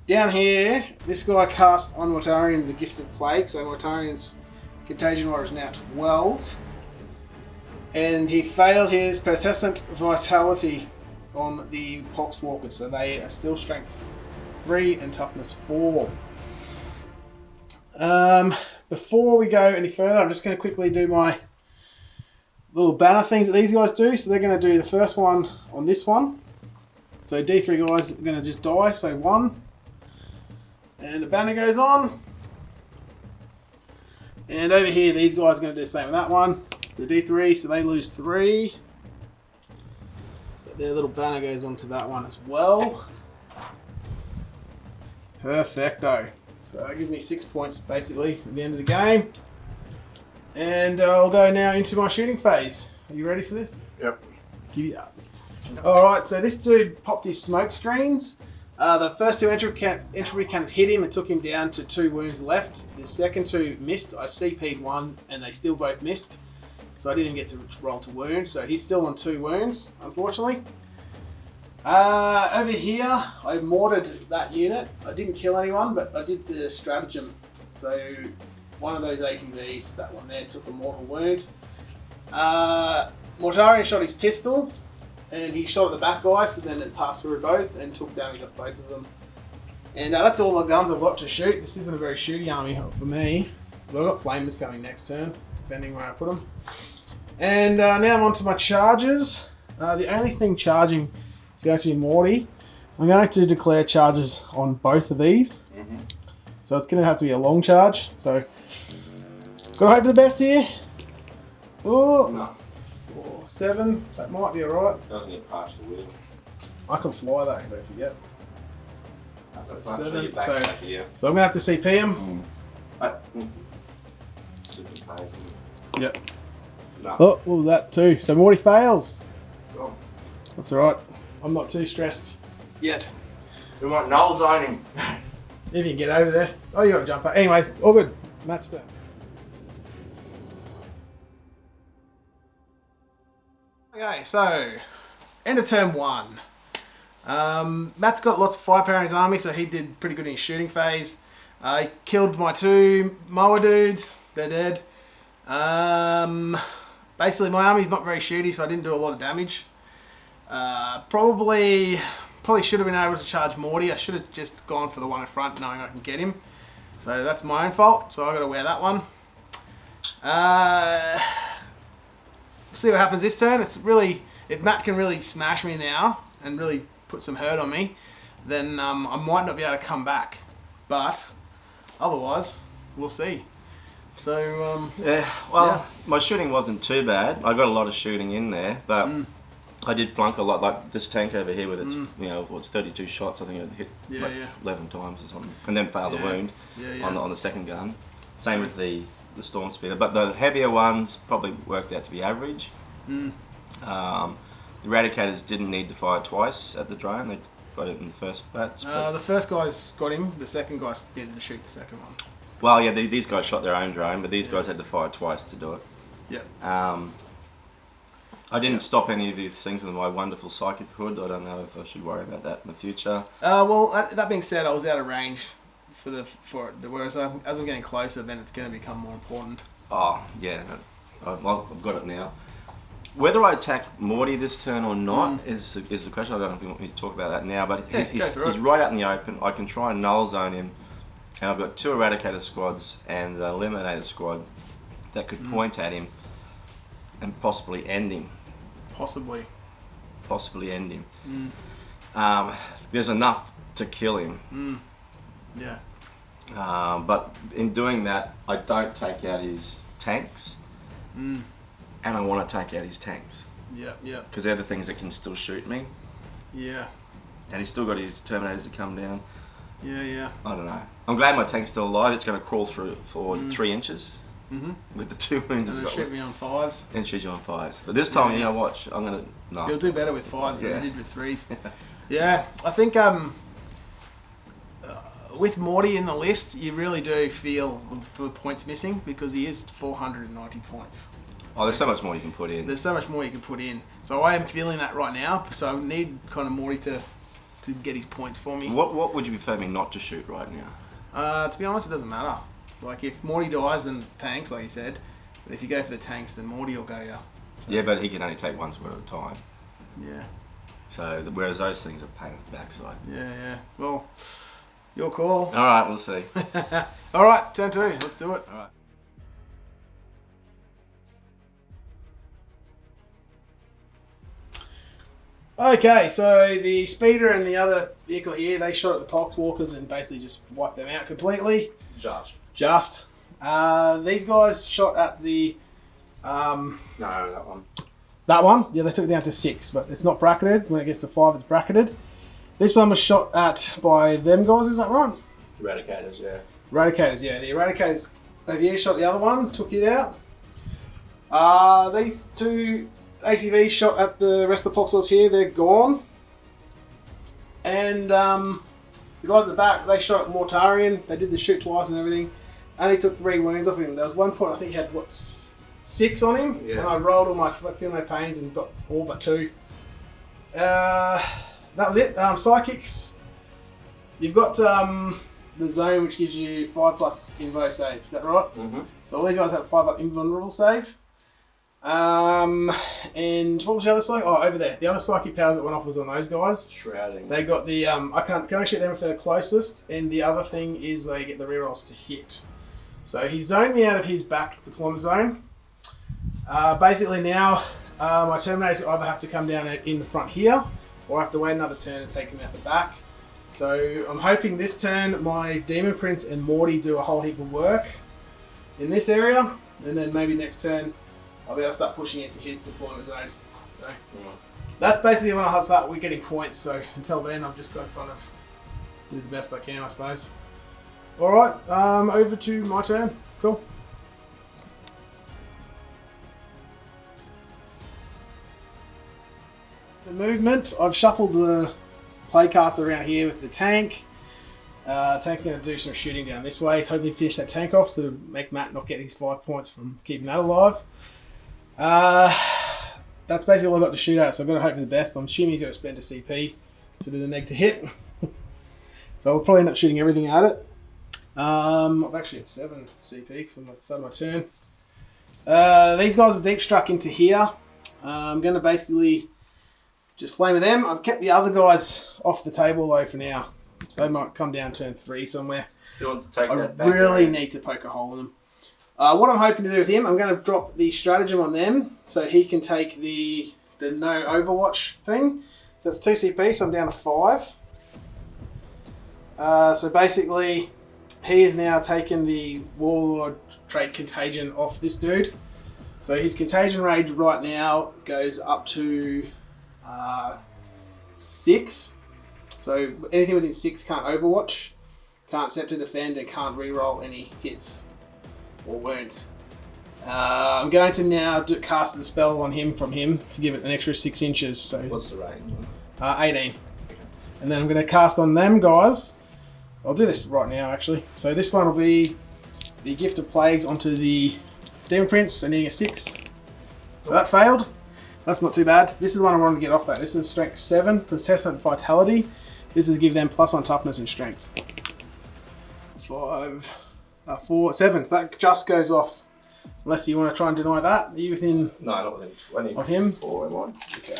S1: down here, this guy cast on Mortarion the Gift of Plague. So Mortarion's Contagion War is now 12. And he failed his Putrescent Vitality on the Poxwalkers. So they are still Strength 3 and Toughness 4. Before we go any further, I'm just going to quickly do my little banner things that these guys do. So they're going to do the first one on this one. So D3 guys are going to just die. So 1. And the banner goes on. And over here, these guys are going to do the same with that one. The D3, so they lose 3. But their little banner goes on to that one as well. Perfecto. So that gives me 6 points basically at the end of the game. And I'll go now into my shooting phase. Are you ready for this?
S2: Yep.
S1: Giddy up. Alright, so this dude popped his smoke screens. The first 2 entropy cannons hit him and took him down to 2 wounds left. The second 2 missed. I CP'd 1 and they still both missed. So I didn't get to roll to wound. So he's still on 2 wounds, unfortunately. Over here, I mortared that unit. I didn't kill anyone, but I did the stratagem. So one of those ATVs, that one there, took a mortal wound. Mortarion shot his pistol, and he shot at the back guy, so then it passed through both and took damage off both of them. And that's all the guns I've got to shoot. This isn't a very shooty army for me, but I've got flamers coming next turn, depending where I put them. And now I'm on to my charges. The only thing charging is going to be Morty. I'm going to declare charges on both of these. Mm-hmm. So it's going to have to be a long charge. So, gotta hope for the best here. Oh, no. 4, 7. That might be alright.
S2: Doesn't get past the wheel.
S1: I can fly that, don't forget.
S2: So
S1: 7.
S2: So
S1: I'm going to have to CP him. Yep.
S2: No.
S1: Oh, what was that? 2. So Morty fails.
S2: Cool.
S1: That's alright. I'm not too stressed yet.
S2: We want null zoning.
S1: If you can get over there. Oh, you got to jump up. Anyways, all good. Matt's done. Okay, so end of turn 1. Matt's got lots of firepower in his army, so he did pretty good in his shooting phase. He killed my 2 mower dudes. They're dead. Basically, my army's not very shooty, so I didn't do a lot of damage. Probably should have been able to charge Morty. I should have just gone for the one in front, knowing I can get him. So that's my own fault. So I've got to wear that one. See what happens this turn. It's really, if Matt can really smash me now and really put some hurt on me, then I might not be able to come back. But otherwise, we'll see. So
S2: my shooting wasn't too bad. I got a lot of shooting in there, but I did flunk a lot. Like this tank over here with its, it's 32 shots. I think it hit 11 times or something, and then failed the wound on the second gun. Same with the the Storm Speeder, but the heavier ones probably worked out to be average.
S1: Mm.
S2: The Eradicators didn't need to fire twice at the drone. They got it in the first batch.
S1: The first guy's got him. The second guy needed to shoot the second one.
S2: Well, yeah, these guys shot their own drone, but these guys had to fire twice to do it.
S1: Yeah.
S2: I didn't stop any of these things with my wonderful psychic hood. I don't know if I should worry about that in the future.
S1: Well, that being said, I was out of range for it. Whereas as I'm getting closer, then it's going to become more important.
S2: Oh, yeah. I've got it now. Whether I attack Morty this turn or not is the question. I don't know if you want me to talk about that now, but he's right out in the open. I can try and null zone him, and I've got 2 Eradicator squads and an Eliminator squad that could point at him and possibly end him. Possibly end him. There's enough to kill him.
S1: Yeah.
S2: But in doing that, I don't take out his tanks, and I want to take out his tanks.
S1: Yeah.
S2: Because they're the things that can still shoot me.
S1: Yeah.
S2: And he's still got his Terminators that come down.
S1: Yeah.
S2: I don't know. I'm glad my tank's still alive. It's going to crawl through for 3 inches. With the 2 wounds.
S1: And then shoot me on 5s.
S2: And shoot you on 5s. But this time, you know, watch. I'm going to... No.
S1: You'll do better with 5s than you did with 3s. Yeah, I think with Morty in the list, you really do feel the points missing because he is 490 points.
S2: Oh, there's so much more you can put in.
S1: There's so much more you can put in. So I am feeling that right now. So I need kind of Morty to get his points for me.
S2: What would you prefer me not to shoot right now?
S1: To be honest, it doesn't matter. Like, if Morty dies, then tanks, like you said. But if you go for the tanks, then Morty will go, yeah. So,
S2: yeah, but he can only take 1 squad at a time.
S1: Yeah.
S2: So, whereas those things are pain in the backside.
S1: Yeah. Well, your call.
S2: All right, we'll see.
S1: All right, turn 2. Let's do it.
S2: All right.
S1: Okay, so the speeder and the other vehicle here, they shot at the Poxwalkers and basically just wiped them out completely. Just. These guys shot at the...
S2: No, that one.
S1: That one? Yeah, they took it down to 6, but it's not bracketed. When it gets to 5, it's bracketed. This one was shot at by them guys, is that right?
S2: Eradicators, yeah.
S1: Eradicators, yeah. The Eradicators over here shot the other one, took it out. These 2 ATVs shot at the rest of the Poxwalkers here, they're gone. And the guys at the back, they shot at Mortarion. They did the shoot twice and everything. Only took 3 wounds off him. There was one point I think he had, 6 on him? Yeah. And I rolled all my feel no pains and got all but 2. That was it. Psychics. You've got the zone which gives you 5+ invo save. Is that right? Mm-hmm. So all these guys have 5+ invulnerable save. And what was the other psychic? Oh, over there. The other psychic powers that went off was on those guys.
S2: Shrouding.
S1: They got the I can only shoot them if they're closest, and the other thing is they get the rerolls to hit. So he zoned me out of his back deployment zone. Basically now my Terminators either have to come down in the front here, or I have to wait another turn and take him out the back. So I'm hoping this turn my Demon Prince and Morty do a whole heap of work in this area, and then maybe next turn I'll be able to start pushing into his deployment zone. So that's basically when I'll start getting points. So until then, I've just got to kind of do the best I can, I suppose. All right, over to my turn. Cool. So movement. I've shuffled the Plaguecaster around here with the tank. Tank's going to do some shooting down this way. Hopefully finish that tank off to make Matt not get his 5 points from keeping that alive. That's basically all I've got to shoot at, so I've got to hope for the best. I'm assuming he's going to spend a CP to do the neg to hit. So I'll probably end up shooting everything at it. I've actually at 7 CP from the start of my turn. These guys have deep struck into here. I'm going to basically just flame at them. I've kept the other guys off the table though for now. They might come down turn 3 somewhere.
S2: He wants to take
S1: I
S2: that back
S1: really need to poke a hole in them. What I'm hoping to do with him, I'm going to drop the stratagem on them so he can take the no Overwatch thing. So that's 2 CP, so I'm down to 5. So basically, he has now taken the Warlord trait Contagion off this dude. So his Contagion range right now goes up to 6. So anything within 6 can't Overwatch, can't set to defend, and can't reroll any hits 4 wounds. I'm going to now cast the spell on him from him to give it an extra 6 inches. So
S2: What's the range?
S1: 18. And then I'm going to cast on them guys. I'll do this right now actually. So this one will be the Gift of Plagues onto the Demon Prince, so needing a 6. So that failed. That's not too bad. This is the one I wanted to get off that. This is Strength 7, Putrescent Vitality. This is give them +1 toughness and strength. 5, 4, 7. So that just goes off. Unless you want to try and deny that. Are you within?
S2: No, not within 20.
S1: Of him?
S2: 4, am I?
S1: Okay.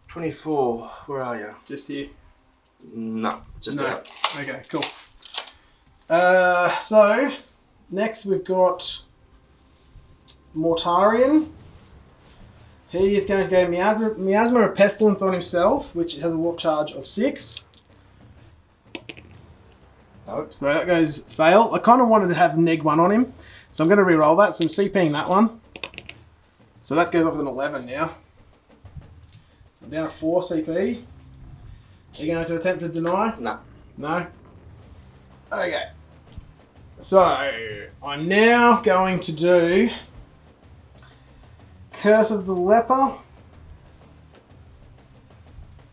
S2: 24. Where are you?
S1: Just here.
S2: No, just
S1: No.
S2: out.
S1: Okay, cool. So next we've got Mortarion. He is going to go Miasma of Pestilence on himself, which has a warp charge of 6.
S2: Nope.
S1: So that goes fail. I kind of wanted to have -1 on him, so I'm going to re-roll that. So I'm CPing that one. So that goes off with an 11 now. So I'm down to 4 CP. Are you going to attempt to deny?
S2: No.
S1: No? Okay. So I'm now going to do Curse of the Leper.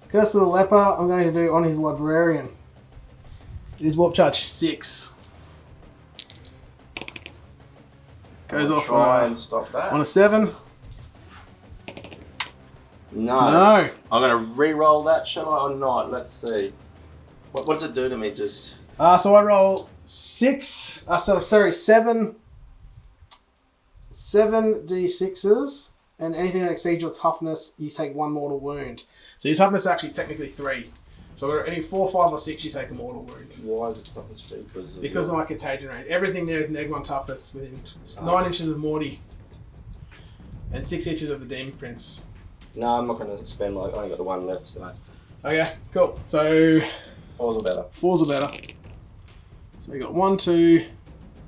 S1: Curse of the Leper I'm going to do on his Librarian. It is warp charge 6. Goes off
S2: Try and stop that.
S1: on a 7.
S2: No.
S1: No.
S2: I'm going to re-roll that, shall I, or not? Let's see. What does it do to me, just...
S1: So I roll 7 d6s, and anything that exceeds your toughness, you take 1 mortal wound. So your toughness is actually technically 3. So any 4, 5, or 6, you take a mortal wound.
S2: Why is it toughness 3?
S1: Because of my contagion range. Everything there is -1 toughness within 9 inches of Morty and 6 inches of the Demon Prince.
S2: No, I'm not going to spend I only got the 1 left, so...
S1: Okay, cool. So
S2: 4's are better.
S1: 4's are better. So we got 1, 2,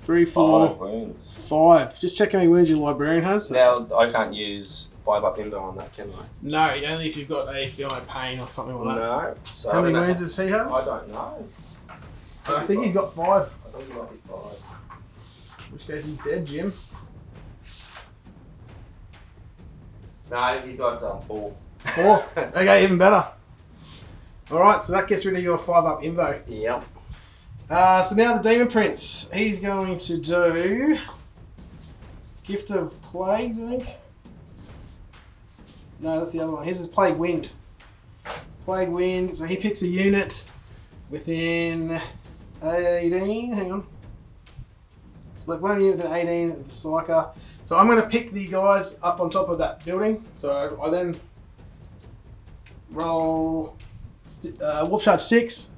S1: 3, 4,
S2: 5 wounds.
S1: 5. Just check how many wounds your Librarian has.
S2: Now, I can't use 5 up Indo on that, can I?
S1: No, only if you've got a feel no pain or something like that.
S2: No. So
S1: How many wounds does he have?
S2: I don't know.
S1: I think he's got 5.
S2: I think he might be 5.
S1: In which case he's dead, Jim.
S2: No, I think he's got 4.
S1: 4? Okay, even better. Alright, so that gets rid of your 5 up Invo.
S2: Yep.
S1: So now the Demon Prince. He's going to do Gift of Plagues, I think. No, that's the other one. His is Plague Wind. Plague Wind. So he picks a unit within 18. Hang on. Select one unit within 18 of the Psyker. So I'm going to pick the guys up on top of that building. So I then roll warp charge 6.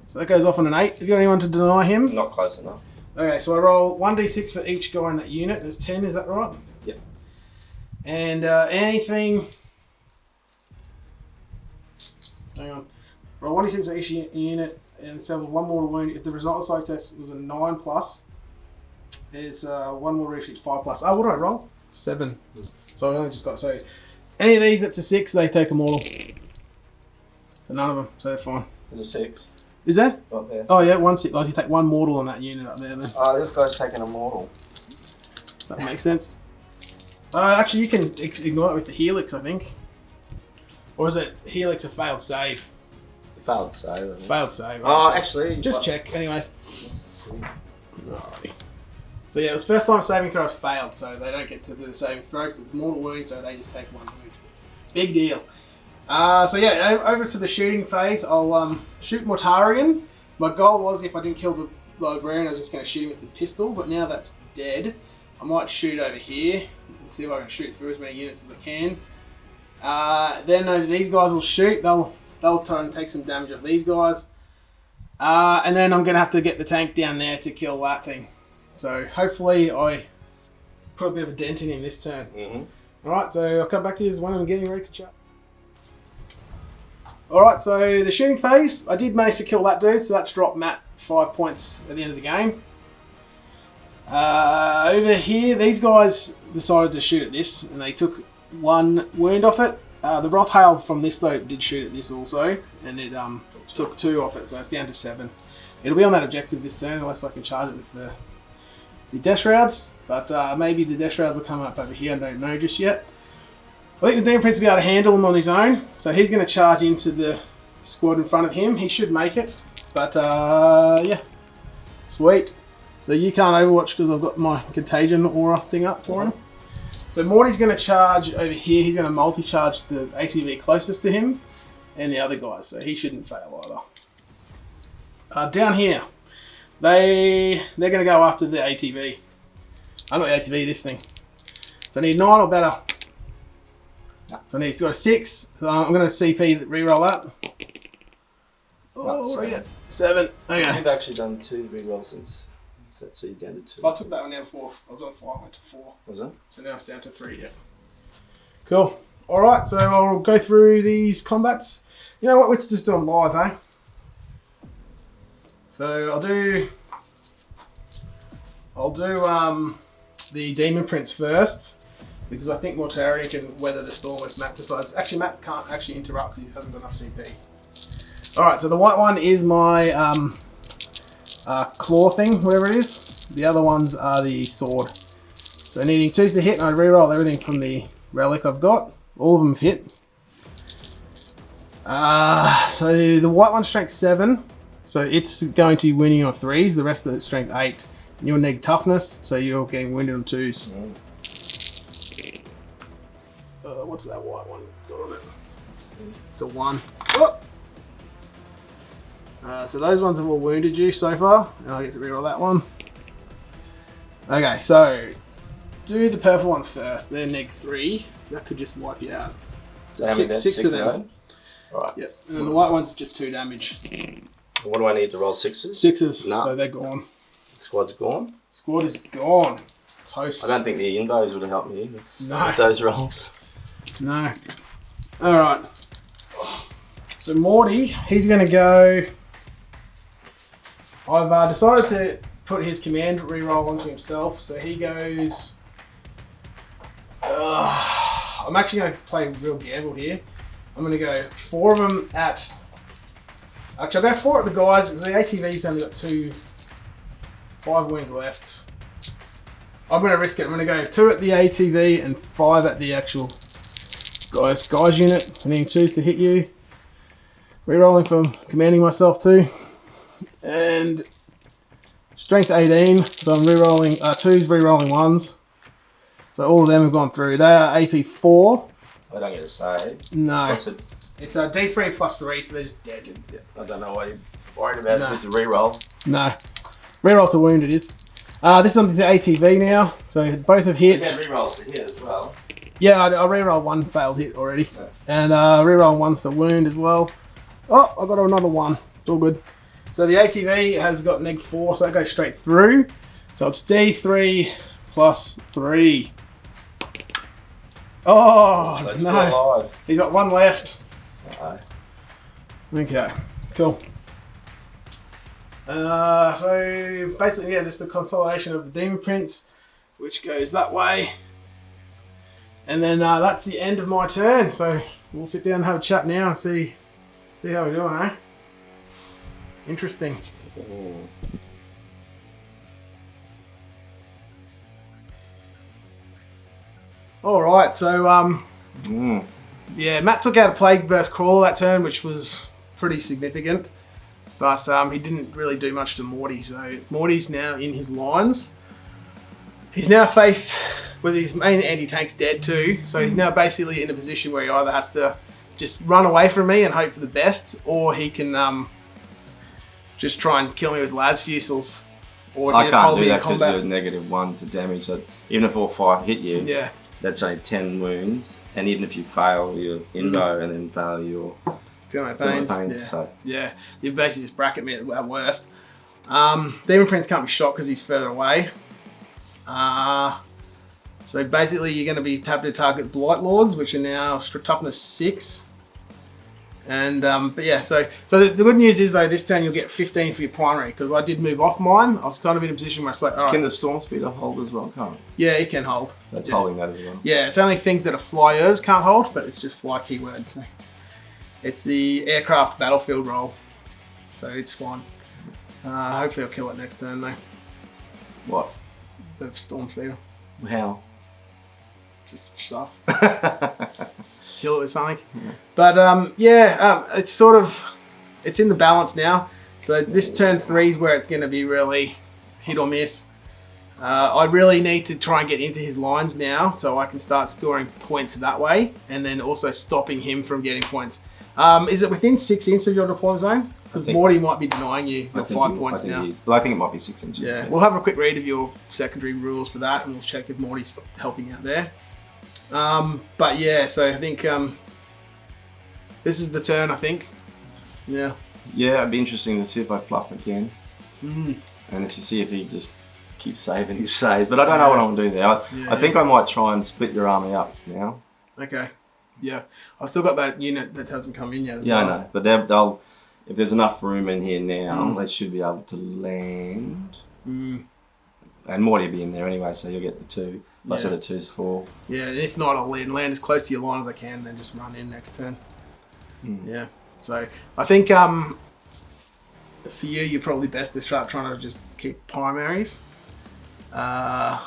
S1: So that goes off on an 8. Have you got anyone to deny him?
S2: Not close enough.
S1: Okay, so I roll 1d6 for each guy in that unit. There's 10, is that right?
S2: Yep.
S1: And anything... Hang on. Roll 1d6 for each unit and suffer 1 mortal wound. If the result of the psych test was a 9+, it's 1 mortal wound each 5+. Oh, what did I roll? 7. So I only just got... So any of these that's a 6, they take a mortal. So none of them, so they're fine.
S2: There's a 6.
S1: Is there?
S2: Right there.
S1: Oh yeah, 1 6. Oh, you take 1 mortal on that unit up there then.
S2: Oh, this guy's taking a mortal.
S1: That makes sense. Actually, you can ignore that with the Helix, I think. Or is it Helix a failed save?
S2: Failed save. I think.
S1: Failed save.
S2: Oh, actually.
S1: Just check, anyways. Alrighty. So yeah, it was first time saving throws failed, so they don't get to do the saving throws. It's mortal wound, so they just take 1 wound. Big deal. So yeah, over to the shooting phase. I'll shoot Mortarion. My goal was, if I didn't kill the Librarian, I was just going to shoot him with the pistol, but now that's dead, I might shoot over here and see if I can shoot through as many units as I can. Then these guys will shoot. They'll try and take some damage off these guys. And then I'm going to have to get the tank down there to kill that thing. So hopefully I put a bit of a dent in him this turn.
S2: Mm-hmm.
S1: Alright, so I'll come back to this when I'm getting ready to chat. Alright, so the shooting phase, I did manage to kill that dude, so that's dropped Matt 5 points at the end of the game. Over here, these guys decided to shoot at this, and they took 1 wound off it. The Rothhail from this though did shoot at this also, and it took 2 off it, so it's down to 7. It'll be on that objective this turn, unless I can charge it with the the Death Shrouds, but maybe the Death Shrouds will come up over here. I don't know just yet. I think the Demon Prince will be able to handle him on his own, so he's going to charge into the squad in front of him. He should make it, but yeah, sweet. So you can't Overwatch because I've got my Contagion aura thing up for him. So Morty's going to charge over here. He's going to multi-charge the ATV closest to him and the other guys, so he shouldn't fail either. Down here, they're going to go after the ATV. I'm not the ATV, this thing. So I need 9 or better. So I need, it's got a 6, so I'm going to CP reroll that. Oh, yeah. 7. Okay.
S2: We've actually done 2 rerolls since. So you're down to 2.
S1: I took that one down 4. I was on 5, went to 4.
S2: Was it?
S1: So now it's down to 3, yeah. Cool. Alright, so I'll go through these combats. You know what, let's just do them live, eh? So I'll do the Demon Prince first, because I think Mortarion can weather the storm if Matt decides. Actually, Matt can't actually interrupt because he hasn't got enough CP. Alright, so the white one is my claw thing, whatever it is. The other ones are the sword. So needing 2s to hit, and I reroll everything from the relic I've got. All of them have hit. So the white one's strength 7, so it's going to be winning on 3s. The rest of it's strength 8. And you'll need toughness, so you're getting wounded on 2s. What's that white one got on it? It's a 1. Oh! So those ones have all wounded you so far, and I get to reroll that one. Okay, so do the purple ones first. They're neg 3. That could just wipe you out.
S2: So how many then?
S1: 6 of them.
S2: Right.
S1: Yep. And then the white one's just 2 damage.
S2: What do I need to roll? 6s?
S1: 6s.
S2: No.
S1: So they're gone.
S2: Squad's gone?
S1: Squad is gone. Toast.
S2: I don't think the invos would have helped me either.
S1: No.
S2: With those rolls.
S1: No. Alright. So Morty, he's going to go... I've decided to put his command reroll onto himself, so he goes... I'm actually going to play real gamble here. I'm going to go 4 of them at... Actually, I'll go 4 at the guys, because the ATV's only got 5 wounds left. I'm going to risk it. I'm going to go 2 at the ATV and 5 at the actual guys unit. I need 2s to hit you. Rerolling from commanding myself too. And strength 18, so I'm rerolling 2s, rerolling 1s. So all of them have gone through. They are AP 4.
S2: I don't get a save.
S1: No.
S2: What's it?
S1: It's a D3 plus 3, so they're just dead.
S2: Yeah, I don't know why you're worried about it with the reroll.
S1: No. Reroll to wound it is. This is on the ATV now, so both have hit.
S2: You get rerolls to hit as well.
S1: Yeah, I reroll 1 failed hit already.
S2: Yeah.
S1: And reroll 1's to wound as well. Oh, I got another 1. It's all good. So the ATV has got neg 4, so that goes straight through. So it's D3 plus 3. Oh,
S2: So it's
S1: no.
S2: still alive.
S1: He's got 1 left.
S2: No.
S1: Okay, cool. So basically, yeah, just the consolidation of the Demon Prince, which goes that way. And then that's the end of my turn. So we'll sit down and have a chat now and see how we're doing, eh? Interesting.
S2: Ooh.
S1: All right, so yeah, Matt took out a Plague Burst Crawler that turn, which was pretty significant, but he didn't really do much to Morty. So Morty's now in his lines. He's now faced with his main anti-tanks dead too, so he's now basically in a position where he either has to just run away from me and hope for the best, or he can just try and kill me with las fusils, or
S2: I
S1: just
S2: can't
S1: hold
S2: do
S1: me in
S2: that because
S1: combat.
S2: you're -1 to damage. So even if all 5 hit you,
S1: Yeah.
S2: that's only 10 wounds. And even if you fail your invo and then fail your
S1: Feel my
S2: feel my
S1: pains.
S2: pain,
S1: Yeah.
S2: so
S1: Yeah, you basically just bracket me at worst. Demon Prince can't be shot because he's further away. So basically you're going to be tapped to target Blight Lords, which are now toughness 6. And but yeah, so the good news is though, this turn you'll get 15 for your primary, because I did move off mine. I was kind of in a position where it's like, all right.
S2: Can the Storm Speeder hold as well? Can't it?
S1: Yeah, it can hold.
S2: That's
S1: Yeah.
S2: holding that as well.
S1: Yeah, it's only things that are flyers can't hold, but it's just fly keywords. So it's the aircraft battlefield roll, so it's fine. Hopefully I'll kill it next turn though.
S2: What?
S1: the Storm Speeder.
S2: How?
S1: Just stuff. Kill it with something. Yeah. But it's sort of, it's in the balance now. So this turn 3 is where it's going to be really hit or miss. I really need to try and get into his lines now so I can start scoring points that way and then also stopping him from getting points. Is it within 6 inches of your deploy zone? Because Morty might be denying you your 5 points now.
S2: But I think it might be 6 inches.
S1: Yeah, we'll have a quick read of your secondary rules for that and we'll check if Morty's helping out there. But yeah, so I think this is the turn, I think. Yeah.
S2: Yeah, it'd be interesting to see if I fluff again.
S1: Mm.
S2: And to see if he just keeps saving his saves. But I don't know what I'm going to do there. I think I might try and split your army up now.
S1: Okay. Yeah. I've still got that unit that hasn't come in yet.
S2: Yeah, I know. But they'll if there's enough room in here now, they should be able to land.
S1: Mm.
S2: And Morty will be in there anyway, so you'll get the 2. Plus the 2's 4.
S1: Yeah, and if not, I'll land as close to your line as I can and then just run in next turn.
S2: Mm.
S1: Yeah. So I think for you, you're probably best to start trying to just keep primaries. Because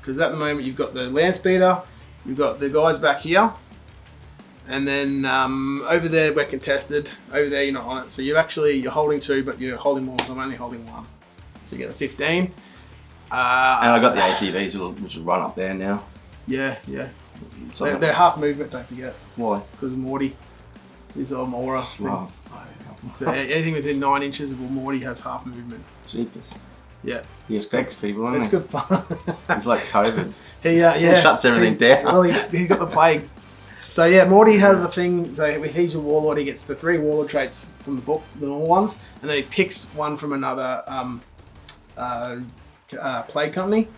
S1: at the moment you've got the land speeder, you've got the guys back here, and then over there we're contested. Over there you're not on it, so you're holding 2, but you're holding more. So I'm only holding 1, so you get a 15.
S2: And I got the ATVs which will run up there now.
S1: Yeah, yeah. So they're half movement. Don't forget.
S2: Why?
S1: Because of Morty. He's a Mora.
S2: Oh.
S1: So anything within 9 inches of Morty has half movement.
S2: Jeepers.
S1: Yeah.
S2: He affects people, doesn't
S1: It's
S2: he?
S1: good fun.
S2: It's like COVID.
S1: He
S2: shuts everything down.
S1: Well, he's got the plagues. So yeah, Morty has a thing. So if he's your Warlord, he gets the 3 Warlord traits from the book, the normal ones, and then he picks one from another Plague Company.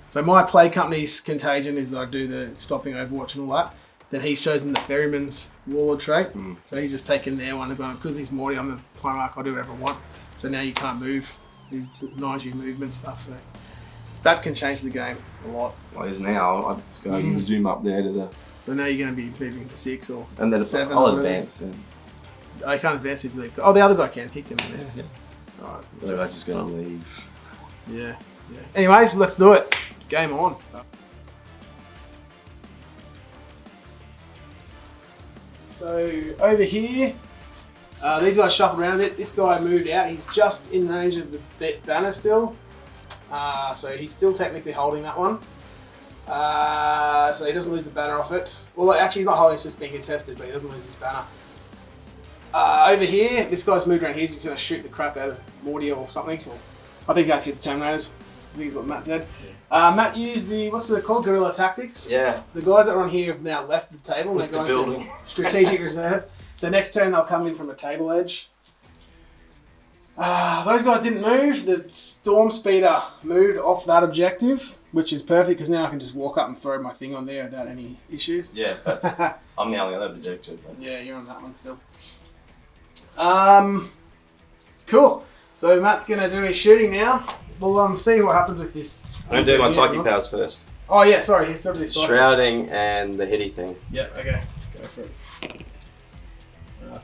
S1: So my Plague Company's Contagion is that I do the stopping Overwatch and all that. Then he's chosen the Ferryman's Warlord trait. Mm. So he's just taken their one and gone, because he's Morty, I'm the Primarch, I'll do whatever I want. So now you can't move. He denies you movement stuff. So that can change the game a lot.
S2: Well, it is now. I'm just going to zoom up there to the...
S1: So now you're going to be moving to 6 or
S2: and then
S1: 7.
S2: I'll advance. Then.
S1: I can't advance if you leave. Oh, the other guy can. He can advance. Yeah.
S2: Alright. The other guy's just going to leave.
S1: Yeah. Yeah. Anyways, let's do it. Game on. So over here, these guys shuffled around a bit. This guy moved out. He's just in range of the banner still. So he's still technically holding that one. So he doesn't lose the banner off it. Well, actually he's not holding, it's just being contested, but he doesn't lose his banner. Over here, this guy's moved around here. He's going to shoot the crap out of Morty or something. Or I think actually the Terminators. I think is what Matt said. Matt used the, what's it called? Guerrilla Tactics.
S2: Yeah.
S1: The guys that are on here have now left the table. They're going to Strategic Reserve. So next turn they'll come in from a table edge. Those guys didn't move. The Storm Speeder moved off that objective, which is perfect because now I can just walk up and throw my thing on there without any issues.
S2: Yeah, but I'm now on the other objective.
S1: Yeah, you're on that one still. Cool. So Matt's going to do his shooting now. We'll see what happens with this.
S2: I'm going to do my psychic powers first.
S1: Oh yeah, sorry. He's still doing
S2: Shrouding and the hitty thing.
S1: Yeah, okay. Go for it.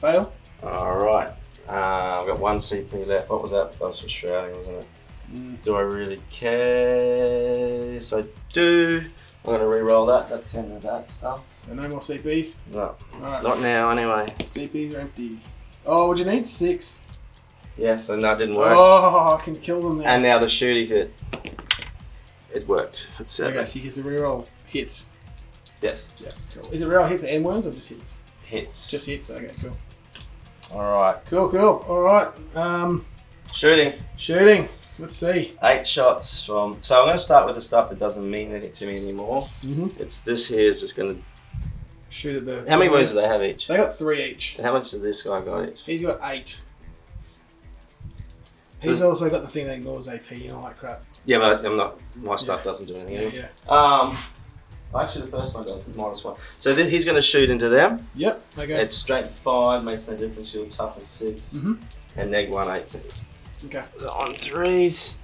S1: Fail.
S2: Alright. I've got 1 CP left. What was that? That was for shrouding, wasn't it? Mm. Do I really care? Yes, I do. I'm going to re-roll that. That's the end of that stuff.
S1: So no more CPs?
S2: No.
S1: Right.
S2: Not now, anyway.
S1: CPs are empty. Oh, what'd you need? 6.
S2: Yeah, so that didn't work.
S1: Oh, I can kill them now.
S2: And now the shooting hit. It worked. It's 7.
S1: Okay, so you get to re-roll hits.
S2: Yes.
S1: Yeah, cool. Is it re-roll hits and worms or just hits?
S2: Hits.
S1: Just hits, okay, cool.
S2: Alright.
S1: Cool. Alright. Shooting. Let's see.
S2: 8 shots from... So I'm going to start with the stuff that doesn't mean anything to me anymore. Mm-hmm. It's this here is just going to...
S1: Shoot at the...
S2: How many wounds do they have each?
S1: They got 3 each.
S2: And how much does this guy got each?
S1: He's got 8. He's also got the thing that ignores AP and all that crap.
S2: Yeah, but I'm not... My stuff doesn't do anything anymore. Yeah. Actually, the first one does. It's -1. So he's going to shoot into them.
S1: Yep. Okay.
S2: It's strength 5, makes no difference. You're toughness 6, and neg 1 8.
S1: Okay.
S2: So on 3s.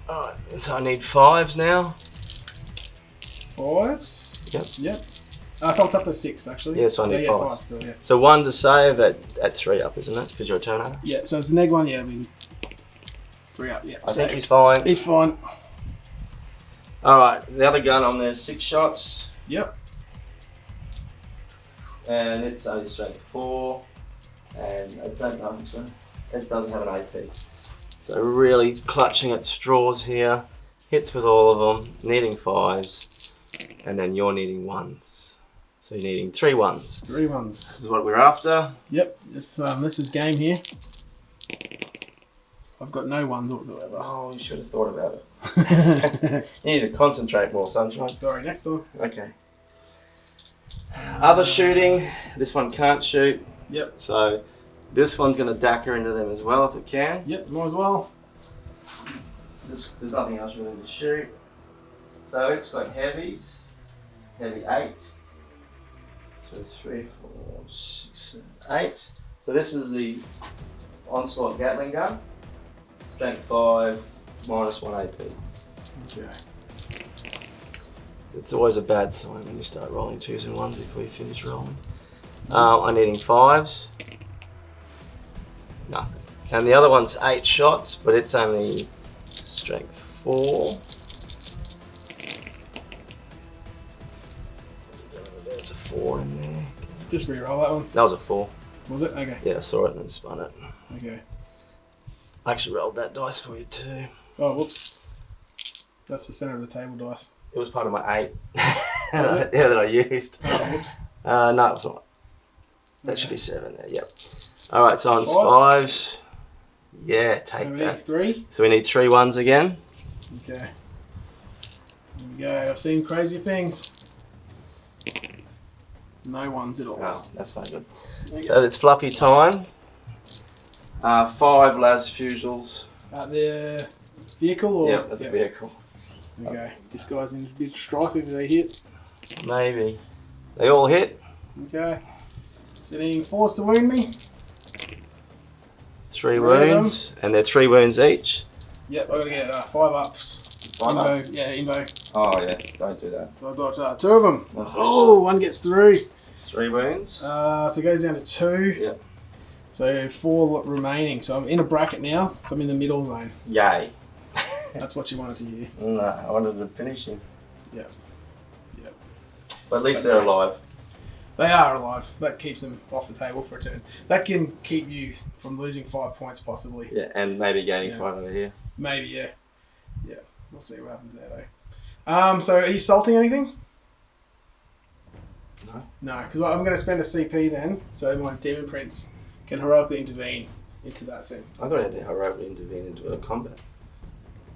S2: Alright, so I need 5s now.
S1: 5s? Yep. So I'm up to 6 actually.
S2: Yeah, so I need 5.
S1: 5 still, yeah.
S2: So 1 to save at 3 up, isn't it? Because you're a Terminator?
S1: Yeah, so it's neg 1, yeah. 3 up, yeah.
S2: I think he's fine.
S1: He's fine.
S2: Alright, the other gun on there's 6 shots.
S1: Yep.
S2: And it's only strength 4. And I don't know which one. It doesn't have an AP. So really clutching at straws here. Hits with all of them, needing 5s. And then you're needing 1s. So you're needing 3 1s.
S1: 3 1s.
S2: This is what we're after.
S1: Yep, this is game here. I've got no 1s whatsoever.
S2: Oh, you should have thought about it. You need to concentrate more, Sunshine.
S1: Sorry, next time.
S2: Okay. Other shooting. This one can't shoot.
S1: Yep.
S2: So this one's going to dacker into them as well if it can.
S1: Yep, might as well.
S2: There's nothing else really to shoot. So it's got heavies. Heavy 8. So 3, 4, 6, 7, 8. So this is the Onslaught Gatling gun. Strength 5, -1 AP.
S1: Okay.
S2: It's always a bad sign when you start rolling 2s and 1s before you finish rolling. I'm needing 5s. No. And the other one's 8 shots, but it's only strength 4. There's a 4 in there.
S1: Just re-roll that one.
S2: That was a 4.
S1: Was it? Okay.
S2: Yeah, I saw it and then spun it.
S1: Okay.
S2: I actually rolled that dice for you too.
S1: Oh, whoops. That's the center of the table dice.
S2: It was part of my 8 yeah, that I used.
S1: Oh, whoops.
S2: No, it was not. That should be 7 there, yep. Alright, so on 5s. Yeah, take that.
S1: 3.
S2: So we need 3 1s again.
S1: Okay. Here we go. I've seen crazy things. No 1s at all.
S2: Oh, that's not good.
S1: Okay.
S2: So it's fluffy time. 5 las fusils.
S1: At the vehicle or?
S2: Yep, at the vehicle.
S1: Okay. This guy's in a bit of strife if they hit.
S2: Maybe. They all hit.
S1: Okay. Is it anything forced to wound me?
S2: 3 wounds. And they're 3 wounds each.
S1: Yep, I've got to get 5 ups.
S2: 5
S1: Invo.
S2: ups?
S1: Yeah, Invo.
S2: Oh yeah, don't do that.
S1: So I've got 2 of them.
S2: Oh,
S1: one gets through.
S2: 3 wounds.
S1: So it goes down to 2.
S2: Yep.
S1: So 4 remaining. So I'm in a bracket now. So I'm in the middle zone.
S2: Yay.
S1: That's what you wanted to hear.
S2: No, I wanted to finish him.
S1: Yep. Yep.
S2: But at least they're alive.
S1: They are alive. That keeps them off the table for a turn. That can keep you from losing 5 points possibly.
S2: Yeah, and maybe gaining 5 over here.
S1: Maybe, yeah. Yeah. We'll see what happens there though. So are you salting anything?
S2: No.
S1: No, because I'm going to spend a CP then, so my Demon Prince can heroically intervene into that thing.
S2: I thought I had to heroically intervene into a combat.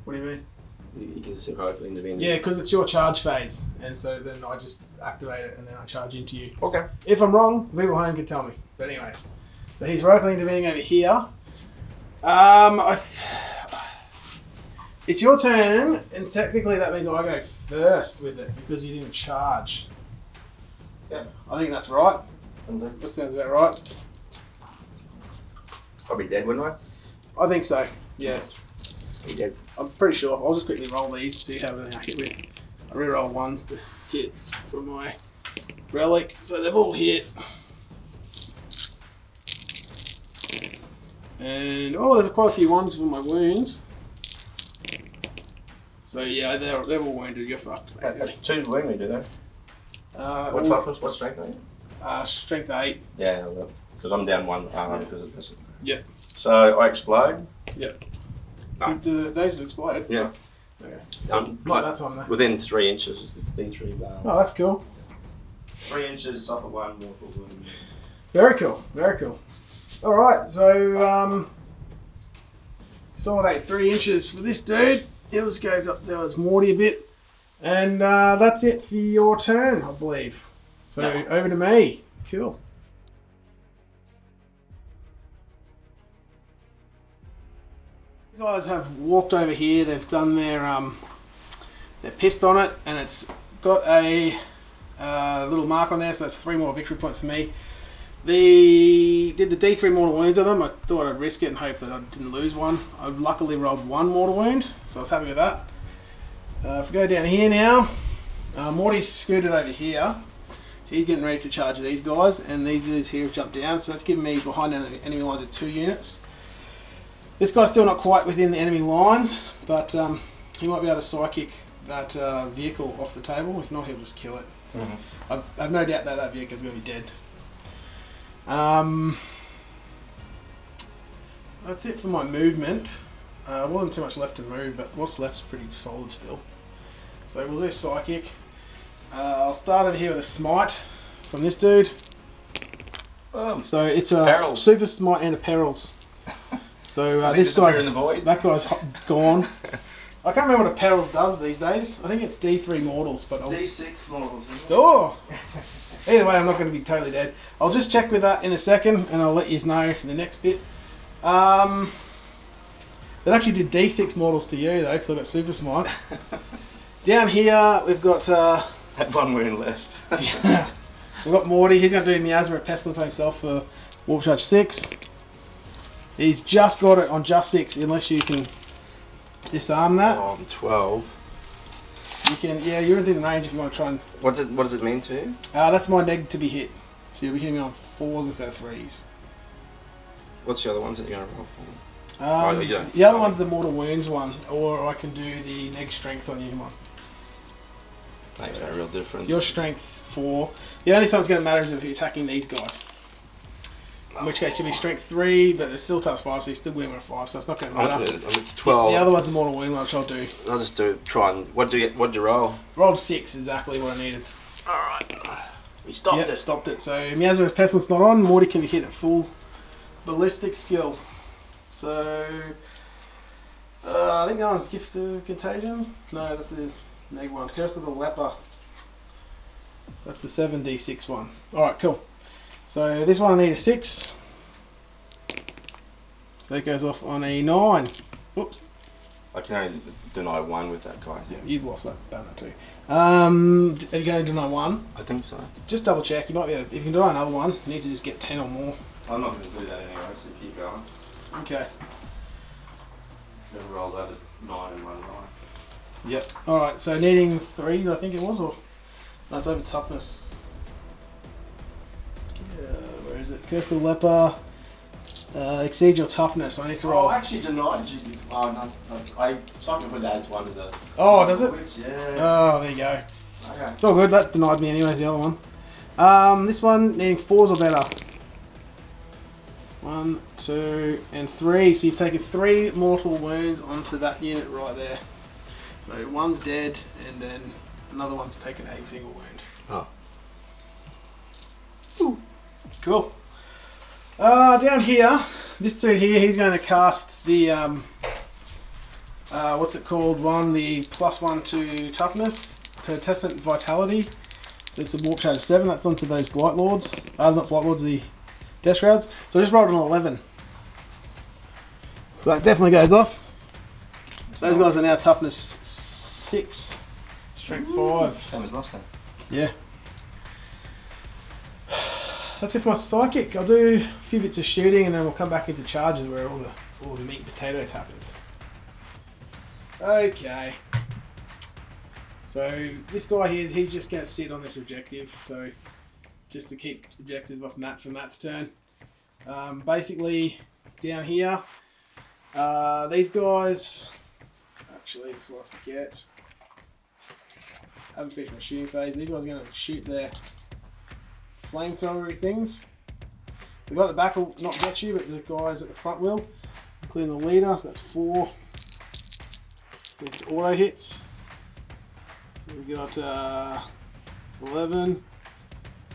S1: What do you mean?
S2: You can just heroically intervene.
S1: Yeah, because it's your charge phase, and so then I just activate it and then I charge into you.
S2: Okay.
S1: If I'm wrong, people at home can tell me. But anyways, so he's heroically intervening over here. It's your turn, and technically that means I go first with it because you didn't charge.
S2: Yeah.
S1: I think that's right. That sounds about right.
S2: I'll be dead, wouldn't I?
S1: I think so. Yeah.
S2: Be dead.
S1: I'm pretty sure. I'll just quickly roll these, see how many I hit with. I reroll 1s to hit for my relic, so they've all hit. And there's quite a few 1s for my wounds. So yeah, they're all wounded. You're fucked. Basically.
S2: 2 wound me, do they? What toughness? What strength are you?
S1: Strength 8.
S2: Yeah, because I'm down 1 because it doesn't.
S1: Yep.
S2: So I explode.
S1: Yep.
S2: No.
S1: Those have exploded.
S2: Yeah.
S1: Okay.
S2: Not
S1: that time though.
S2: Within 3 inches is the D3 bar.
S1: Oh, that's cool.
S2: 3 inches, suffer 1 mortal wound.
S1: Very cool. Very cool. All right, so consolidate 3 inches for this dude. He'll just go up there as Morty a bit, and that's it for your turn, I believe. So over to me. Cool. These guys have walked over here. They've done their they're pissed on it, and it's got a little mark on there. So that's 3 more victory points for me. Did the D3 mortal wounds on them. I thought I'd risk it and hope that I didn't lose one. I luckily rolled 1 mortal wound, so I was happy with that. If we go down here now, Morty's scooted over here. He's getting ready to charge these guys, and these dudes here have jumped down, so that's giving me behind enemy lines of 2 units. This guy's still not quite within the enemy lines, but he might be able to psychic that vehicle off the table. If not, he'll just kill it.
S2: Mm-hmm.
S1: I've no doubt that that vehicle's going to be dead. That's it for my movement. Wasn't too much left to move, but what's left's pretty solid still. So we'll do psychic. I'll start over here with a smite from this dude. So it's a
S2: Perils.
S1: super smite and a perils. So this guy's that guy's gone. I can't remember what a perils does these days. I think it's D3 mortals, but
S2: D6 mortals.
S1: Oh! Either way, I'm not going to be totally dead. I'll just check with that in a second, and I'll let you know in the next bit. That actually did D6 mortals to you, though, because I've got super smite. Down here, we've got...
S2: Had one wound left.
S1: Yeah. We've got Morty. He's going to do Miasma at Pestilence on himself for Warp Charge 6. He's just got it on just 6, unless you can disarm that.
S2: Oh, I'm 12.
S1: You can, yeah, you're within range if you want to try and...
S2: What does it mean to you?
S1: That's my neg to be hit. So you'll be hitting me on 4s instead of 3s.
S2: What's the other ones that you're going to roll for?
S1: The other one's the Mortal Wounds one, or I can do the neg strength on you one.
S2: Makes no real difference.
S1: Your strength 4. The only time it's going to matter is if you're attacking these guys. In which case you'll be strength 3, but it's still touch 5, so you're still winning with 5, so it's not going to matter.
S2: It's 12.
S1: The other one's the Mortal Wound one, which I'll do.
S2: I'll just try and... What'd you roll?
S1: Rolled 6, exactly what I needed.
S2: Alright. We stopped it.
S1: Stopped it. So Miasma with Pestilence not on, Morty can be hit at full ballistic skill. So... I think that one's Gift of Contagion? No, that's the neg one. Curse of the Leper. That's the 7d6 one. Alright, cool. So this one I need a 6. So it goes off on a 9. Whoops.
S2: I can only deny 1 with that guy.
S1: Yeah, you've lost that banner too. Are you going to deny 1?
S2: I think so.
S1: Just double check. You might be able to, if you can deny another one, you need to just get 10 or more.
S2: I'm not going to do that anyway, so keep going.
S1: Okay.
S2: Never roll that at 9 and 1 9.
S1: Yep. Alright, so needing 3s I think it was, or... No, it's over toughness. Where is it? Curse of the Leper. Exceed your toughness. I need to roll.
S2: I actually denied you. Oh, no. I can put that as one of the...
S1: Oh, does it?
S2: Yeah.
S1: Oh, there you go.
S2: Okay.
S1: It's all good. That denied me anyways, the other one. This one needing 4s or better. 1, 2, and 3. So you've taken 3 mortal wounds onto that unit right there. So one's dead, and then another one's taken a single wound.
S2: Oh.
S1: Ooh. Cool. Down here, this dude here, he's going to cast the, what's it called? The +1 to toughness, Putrescent Vitality. So it's a Warp Charge 7, that's onto those Blight Lords. Not Blight Lords, the Death Shrouds. So I just rolled an 11. So that definitely goes off. Those guys are now toughness 6, strength 5.
S2: Same as last time.
S1: Yeah. That's it for my psychic. I'll do a few bits of shooting and then we'll come back into charges where all the meat and potatoes happens. Okay. So this guy here, he's just going to sit on this objective. So just to keep objectives off Matt for Matt's turn. Basically down here, these guys. Actually, before I forget, I haven't finished my shooting phase. These guys are going to shoot their flamethrowery things. The guy at the back will not get you, but the guys at the front will, including the leader. So that's 4 with auto hits. So we've got 11,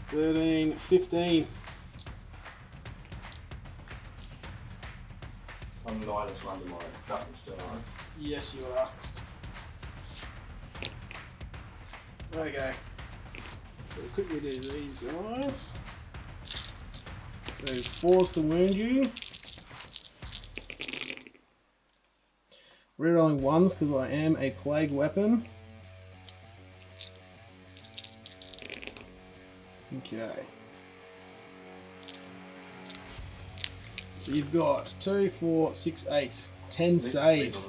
S1: 13, 15.
S2: I'm the lightest one to my toughness, don't I?
S1: Yes, you are. Okay. So we'll quickly do these guys. So 4's to wound you. Rerolling 1s because I am a plague weapon. Okay. So you've got 2, 4, 6, 8, 10 saves.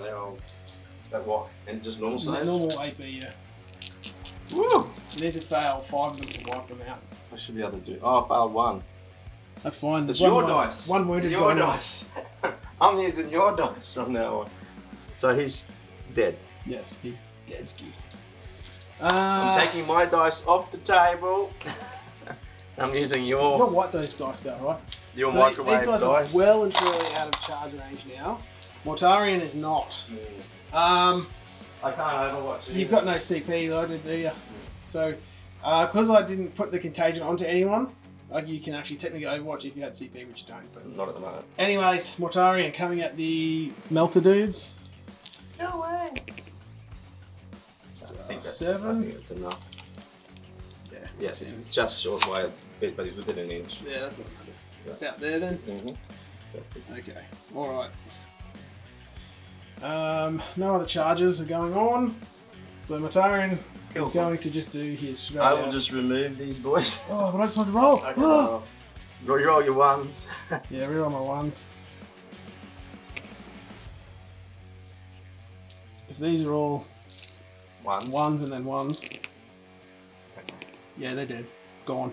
S2: That what? And just normal saves?
S1: Normal AP, yeah.
S2: Woo!
S1: You need to fail 5 of them to wipe them out.
S2: I should be able to do. Oh, I failed 1.
S1: That's fine.
S2: It's
S1: There's
S2: your
S1: one,
S2: dice.
S1: One wounded
S2: Your
S1: guy.
S2: dice. I'm using your dice from now on. So he's dead.
S1: Yes, he's dead ski.
S2: I'm taking my dice off the table. I'm using your
S1: What those dice go, right?
S2: Your
S1: So
S2: microwave
S1: these guys
S2: dice.
S1: are well and truly out of charge range now. Mortarion is not.
S2: I can't overwatch it.
S1: You've got no CP loaded, do you? So, because I didn't put the Contagion onto anyone, like you can actually technically overwatch if you had CP, which you don't. But
S2: Not at the moment.
S1: anyways, Mortarion coming at the Melter dudes.
S2: No way.
S1: So,
S2: I think
S1: 7.
S2: that's enough.
S1: Yeah.
S2: Yeah,
S1: 10.
S2: Just short way a bit, but he's within an inch.
S1: Yeah, that's what matters. So out there then. Okay. All right. No other charges are going on. So Mortarion is going to just do his straight
S2: I will
S1: out.
S2: just remove these boys.
S1: Oh, but I just want to roll.
S2: Okay,
S1: Oh.
S2: roll your ones.
S1: Yeah, reroll my ones. If these are all ones and then ones, yeah, they're dead. Gone.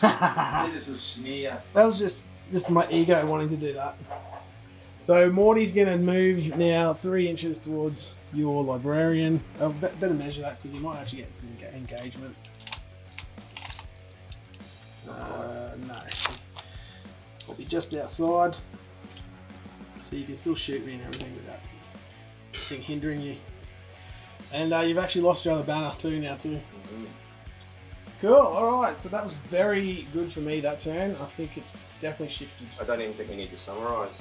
S2: This is a sneer.
S1: That was just my ego wanting to do that. So Morty's going to move now 3 inches towards your librarian. Better measure that because you might actually get engagement. No. I'll be just outside. So you can still shoot me and everything without anything hindering you. And you've actually lost your other banner too now too. Cool, alright, so that was very good for me that turn. I think it's definitely shifted.
S2: I don't even think we need to summarise.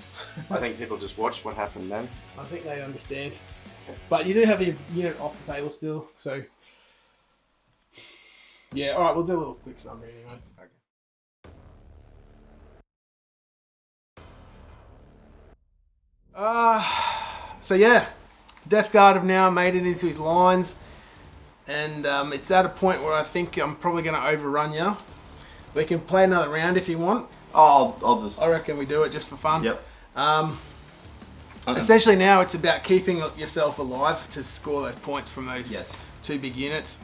S2: I think people just watched what happened then.
S1: I think they understand. But you do have a unit off the table still, so... Yeah, alright, we'll do a little quick summary anyways. Okay. So yeah, Deathguard have now made it into his lines. And it's at a point where I think I'm probably going to overrun you. We can play another round if you want.
S2: Oh, I'll just...
S1: I reckon we do it just for fun.
S2: Yep.
S1: Essentially now it's about keeping yourself alive to score those points from those 2 big units.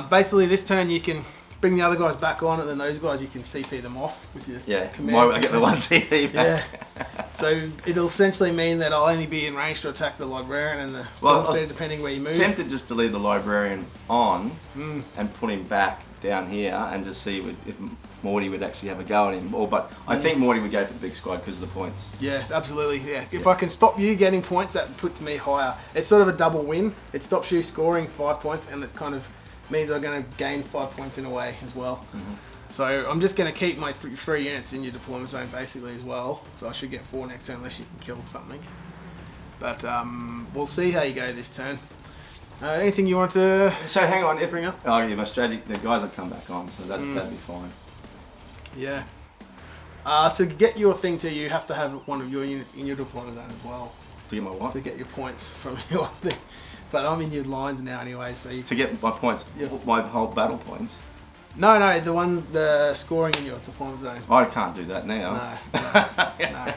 S1: Basically this turn you can bring the other guys back on and then those guys you can CP them off with your commands.
S2: I get the 1 CP back.
S1: Yeah. So it'll essentially mean that I'll only be in range to attack the librarian and the storm speeder depending where you move.
S2: Tempted just to leave the librarian on and put him back down here and just see if Morty would actually have a go at him. But I think Morty would go for the big squad because of the points.
S1: Yeah, absolutely. Yeah. If I can stop you getting points, that puts me higher. It's sort of a double win. It stops you scoring 5 points and it kind of means I'm going to gain 5 points in a way as well. So I'm just going to keep my 3 units in your deployment zone basically as well. So I should get 4 next turn unless you can kill something. But we'll see how you go this turn. Anything you want to...
S2: So hang on, bring up? Oh yeah, my strategy, the guys have come back on, so that'd be fine.
S1: Yeah. To get your thing to you have to have one of your units in your deployment zone as well.
S2: To get my what?
S1: To get your points from your thing. But I'm in your lines now anyway, so you...
S2: To get my points, my whole battle points?
S1: No, the scoring in your deployment zone.
S2: I can't do that now.
S1: No.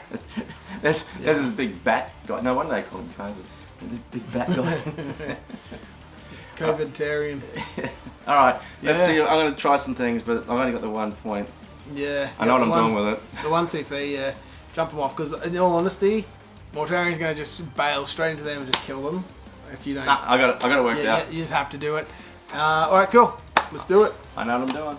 S2: There's this big bat guy. No wonder they call him COVID. This big bat guy.
S1: COVID-tarian.
S2: Alright, let's see. I'm going to try some things, but I've only got the 1 point.
S1: Yeah.
S2: I know what I'm doing with it.
S1: The 1 CP, yeah. Jump them off, because in all honesty, Mortarion's going to just bail straight into them and just kill them. If you don't...
S2: Nah, I got it worked out.
S1: Yeah, you just have to do it. Alright, cool. Let's do it.
S2: I know what I'm doing.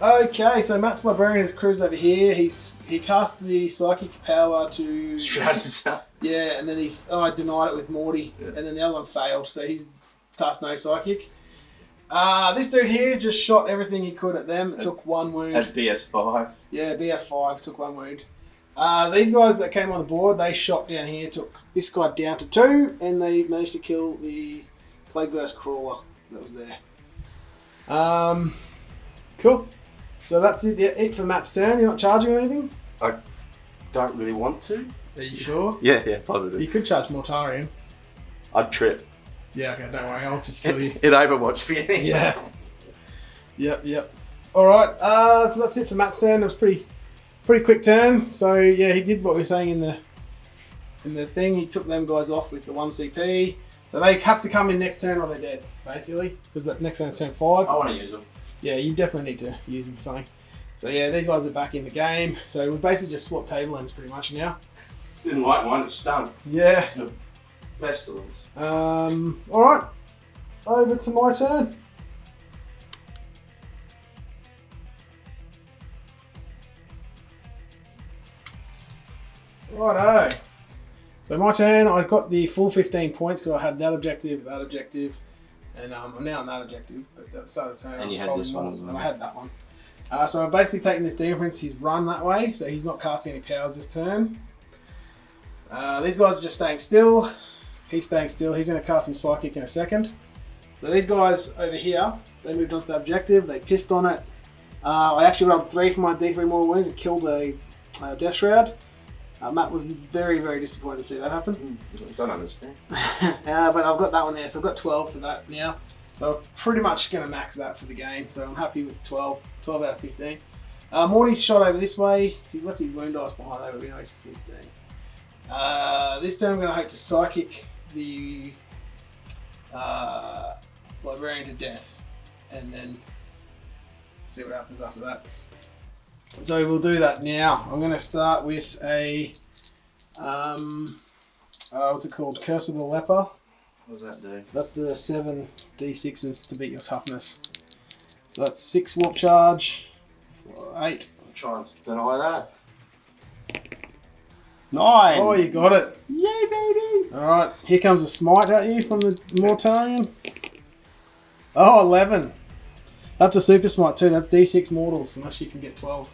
S1: Okay, so Matt's librarian has cruised over here. He cast the psychic power to...
S2: Stratagems.
S1: Yeah, and then I denied it with Morty, and then the other one failed, so he's cast no psychic. This dude here just shot everything he could at them. It took 1 wound.
S2: At BS5.
S1: Yeah, BS5 took 1 wound. These guys that came on the board, they shot down here, took this guy down to 2, and they managed to kill the Plagueburst crawler that was there. Cool. So that's it for Matt's turn. You're not charging or anything?
S2: I don't really want to.
S1: Are you sure?
S2: Yeah, positive.
S1: You could charge Mortarion.
S2: I'd trip.
S1: Yeah, okay, don't worry, I'll just kill you.
S2: It Overwatch me anyway.
S1: Yeah. Yep. Alright, so that's it for Matt's turn. It was pretty quick turn. So yeah, he did what we were saying in the thing. He took them guys off with the 1 CP. So they have to come in next turn or they're dead, basically. Because that next turn is turn 5.
S2: I want to use them.
S1: Yeah, you definitely need to use them for something. So yeah, these guys are back in the game. So we basically just swapped table ends pretty much now.
S2: Didn't like mine, it stunk.
S1: Yeah.
S2: The Pestilence.
S1: Alright. Over to my turn. Righto. So my turn, I got the full 15 points because I had that objective, and I'm now on that objective, but at the start of the turn
S2: And
S1: I was
S2: you had
S1: holding
S2: this one
S1: more,
S2: as well.
S1: and I had that one. So I'm basically taking this Demon Prince, he's run that way, so he's not casting any powers this turn. These guys are just staying still. He's staying still, he's going to cast some Psychic in a second. So these guys over here, they moved on to the objective, they pissed on it. I actually rolled 3 for my D3 mortal wounds and killed a Death Shroud. Matt was very, very disappointed to see that happen.
S2: Don't understand.
S1: But I've got that one there, so I've got 12 for that now. So I'm pretty much going to max that for the game, so I'm happy with 12 out of 15. Morty's shot over this way. He's left his wound dice behind there, but we know he's 15. This turn I'm going to hope to Psychic the Librarian to death, and then see what happens after that. So we'll do that now. I'm going to start with a, what's it called? Curse of the Leper.
S2: What does that do?
S1: That's the 7 D6s to beat your toughness. So that's 6 warp charge, 8.
S2: I'll try and deny that. 9!
S1: Oh, you got it.
S2: Yay, baby!
S1: Alright, here comes a smite at you from the Mortarion. Oh, 11. That's a super smite too. That's D6 mortals, unless you can get 12.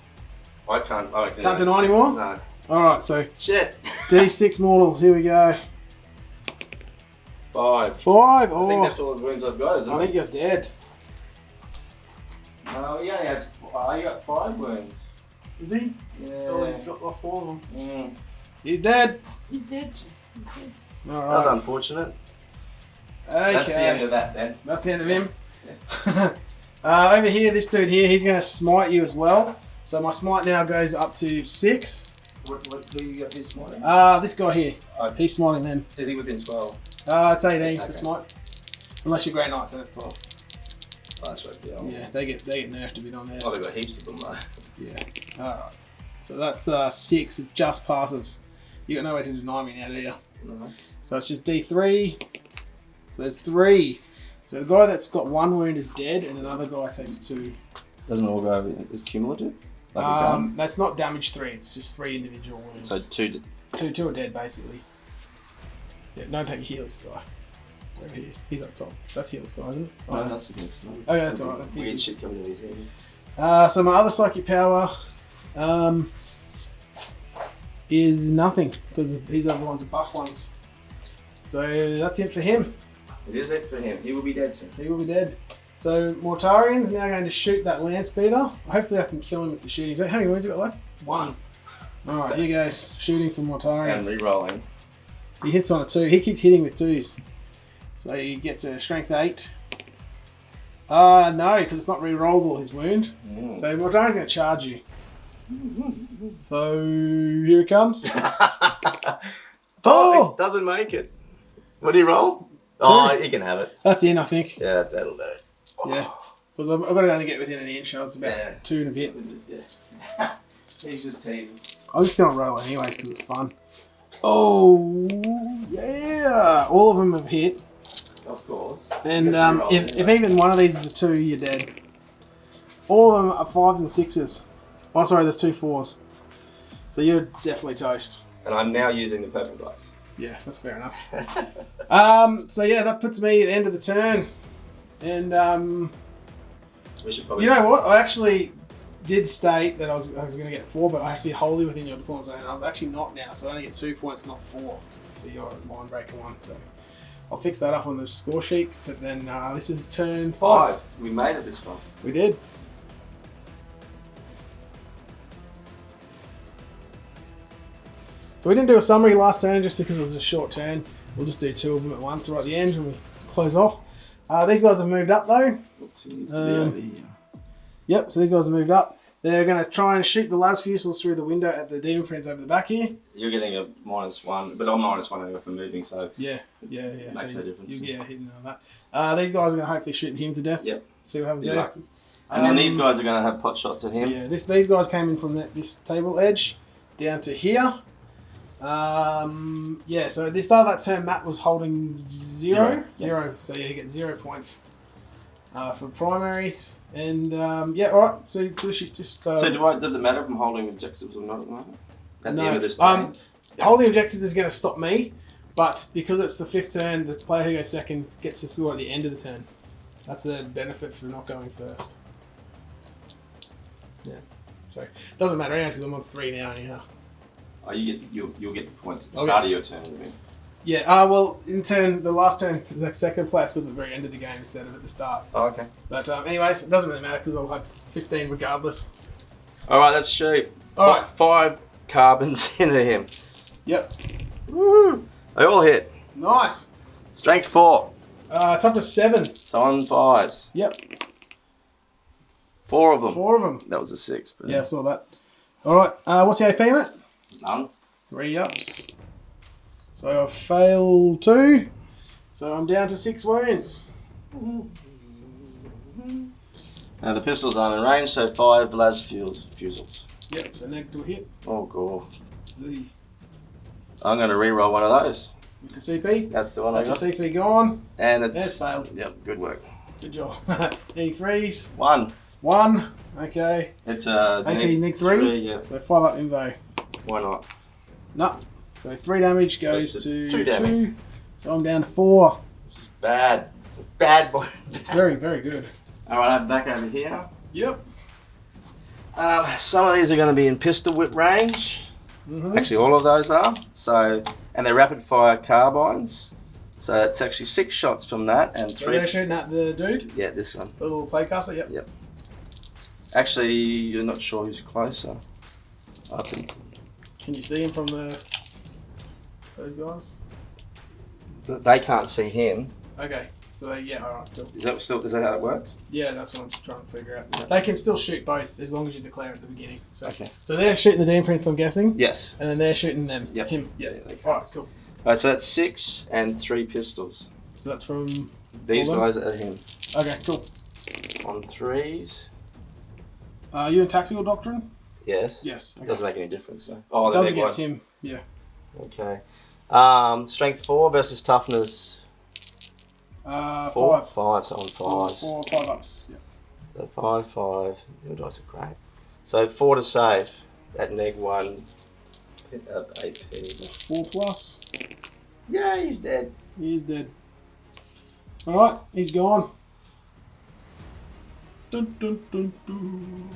S2: I can't.
S1: Can't deny anymore?
S2: No.
S1: Alright, so
S2: Shit.
S1: D6 mortals, here we go.
S2: 5.
S1: 5.
S2: I think
S1: Oh,
S2: that's all the wounds I've got, isn't
S1: I
S2: it?
S1: think you're dead.
S2: Oh, yeah, he has. I got 5 wounds.
S1: Is he?
S2: Yeah.
S1: Oh, he's got lost all of them.
S2: Mm.
S1: He's dead.
S2: He did. That's
S1: Alright.
S2: unfortunate.
S1: Okay.
S2: That's the end of that then.
S1: That's the end of him. Over here, this dude here, he's going to smite you as well. So my smite now goes up to 6.
S2: What do you got his smiting?
S1: This guy here, he's smiting them.
S2: Is he within 12?
S1: It's 18 for
S2: Okay.
S1: smite. Unless you're Grey Knights, then it's 12.
S2: Oh, that's right. Yeah.
S1: Yeah, they get nerfed a bit on there.
S2: Oh, they've got heaps of them though.
S1: Yeah. Alright. So that's 6, it just passes. You got no way to deny me now, do you?
S2: No.
S1: So it's just D3. So there's 3. So the guy that's got 1 wound is dead, and another guy takes 2.
S2: Doesn't it all go over? It's cumulative? Like a gun?
S1: That's not damage 3, it's just 3 individual wounds.
S2: So 2
S1: Two are dead, basically. Yeah, don't take Healer's guy. Wherever he is. He's up top. That's Healer's guy, isn't it?
S2: No, that's the next one.
S1: Okay, that's alright then.
S2: Weird shit coming in his head.
S1: So my other psychic power is nothing, because these are the ones with buff ones. So that's it for him.
S2: It is it for him. He will be dead soon.
S1: He will be dead. So Mortarion's now going to shoot that land speeder. Hopefully I can kill him with the shooting. So how many wounds you got left? 1. Alright, here goes. Shooting from Mortarion.
S2: And re-rolling.
S1: He hits on a 2. He keeps hitting with 2s. So he gets a strength 8. No, because it's not re-rollable, his wound.
S2: Mm.
S1: So Mortarion's going to charge you. So here it comes.
S2: Oh, it doesn't make it. What do you roll?
S1: 2.
S2: Oh, he can have it.
S1: That's in, I think.
S2: Yeah, that'll do it.
S1: Yeah. Because I've got to only get within an inch. I was about 2 and a bit.
S2: Yeah. He's just teasing.
S1: I'm just going to roll anyways because it's fun. Oh, yeah. All of them have hit.
S2: Of course.
S1: And if even one of these is a 2, you're dead. All of them are 5s and 6s. Oh, sorry, there's 2 4s. So you're definitely toast.
S2: And I'm now using the purple dice.
S1: Yeah, that's fair enough. So yeah, that puts me at the end of the turn. And
S2: We should probably.
S1: you know what? I actually did state that I was going to get 4, but I have to be wholly within your deployment zone. I'm actually not now, so I only get 2 points, not 4 for your Mindbreaker one. So I'll fix that up on the score sheet. But then this is turn 5.
S2: We made it this far.
S1: We did. So we didn't do a summary last turn just because it was a short turn. We'll just do 2 of them at once right at the end and we close off. These guys have moved up though. Yep, so these guys have moved up. They're going to try and shoot the las fusils through the window at the Demon Prince over the back here.
S2: You're getting a -1, but I'm -1 anyway for moving, so
S1: Yeah.
S2: makes no difference.
S1: Yeah, he didn't know that. These guys are going to hopefully shoot him to death.
S2: Yep.
S1: See what happens
S2: Be
S1: there.
S2: lucky. And then these guys are going to have pot shots at him.
S1: So yeah, these guys came in from this table edge down to here. Yeah, so at the start of that turn, Matt was holding zero. So yeah, you get 0 points for primaries. And yeah, all right. So just.
S2: So does it matter if I'm holding objectives or not at the moment? At the end of this turn?
S1: Holding objectives is going to stop me, but because it's the 5th turn, the player who goes second gets to score at the end of the turn. That's the benefit for not going first. Yeah. So it doesn't matter anyway because I'm on 3 now anyhow.
S2: Oh, you'll get the points at the start of your turn, you mean?
S1: Yeah, well, the last turn, the second player scores at the very end of the game instead of at the start.
S2: Oh, okay.
S1: But anyways, it doesn't really matter because I'll have 15 regardless.
S2: Alright, let's shoot.
S1: Alright. 5
S2: carbons into him.
S1: Yep.
S2: Woo! They all hit.
S1: Nice.
S2: Strength 4.
S1: Toughness 7.
S2: So on 5s.
S1: Yep.
S2: 4 of them.
S1: 4 of them.
S2: That was a 6. But
S1: yeah, I saw that. Alright, what's the AP, mate?
S2: None.
S1: 3 ups. So I failed 2. So I'm down to 6 wounds.
S2: Now the pistols aren't in range, so 5 las fusils.
S1: Yep, so negative hit.
S2: Oh god. I'm going to re-roll one of those.
S1: With the CP.
S2: That's the one I got.
S1: That's your CP gone.
S2: And
S1: it's failed.
S2: Yep, good work.
S1: Good job. Any 3s?
S2: 1.
S1: 1. Okay.
S2: It's
S1: AP neg 3.
S2: Yeah.
S1: So 5 up invo.
S2: Why not?
S1: No. So 3 damage goes to
S2: 2 damage.
S1: 2. So I'm down to 4.
S2: This is bad. Bad boy.
S1: It's very, very good.
S2: Alright, I'm back over here.
S1: Yep.
S2: Some of these are going to be in pistol whip range.
S1: Mm-hmm.
S2: Actually, all of those are. So, and they're rapid fire carbines. So it's actually 6 shots from that and 3.
S1: So they're shooting at the dude?
S2: Yeah, this one.
S1: The little Plaguecaster, yep.
S2: Yep. Actually, you're not sure who's closer.
S1: Can you see him from those guys?
S2: They can't see him.
S1: Okay. So yeah, alright, cool.
S2: Is that how it works?
S1: Yeah, that's what I'm trying to figure out. They can still shoot both as long as you declare at the beginning. So,
S2: okay.
S1: So they're shooting the Demon Prince, I'm guessing?
S2: Yes.
S1: And then they're shooting them.
S2: Yep.
S1: Him. Yeah. Alright, cool.
S2: Alright, so that's 6 and 3 pistols.
S1: So that's from
S2: these guys are him.
S1: Okay, cool.
S2: On 3s.
S1: Are you in Tactical Doctrine?
S2: Yes.
S1: Yes. Okay.
S2: Doesn't make any difference. So.
S1: It does against him, yeah.
S2: Okay. Strength 4 versus toughness
S1: 5.
S2: 5, so on 5s.
S1: 4 5 ups, yeah.
S2: So 5. Your dice are great. So 4 to save at neg 1 AP.
S1: 4 plus.
S2: Yeah, he's dead.
S1: He is dead. Alright, he's gone. Dun, dun, dun, dun.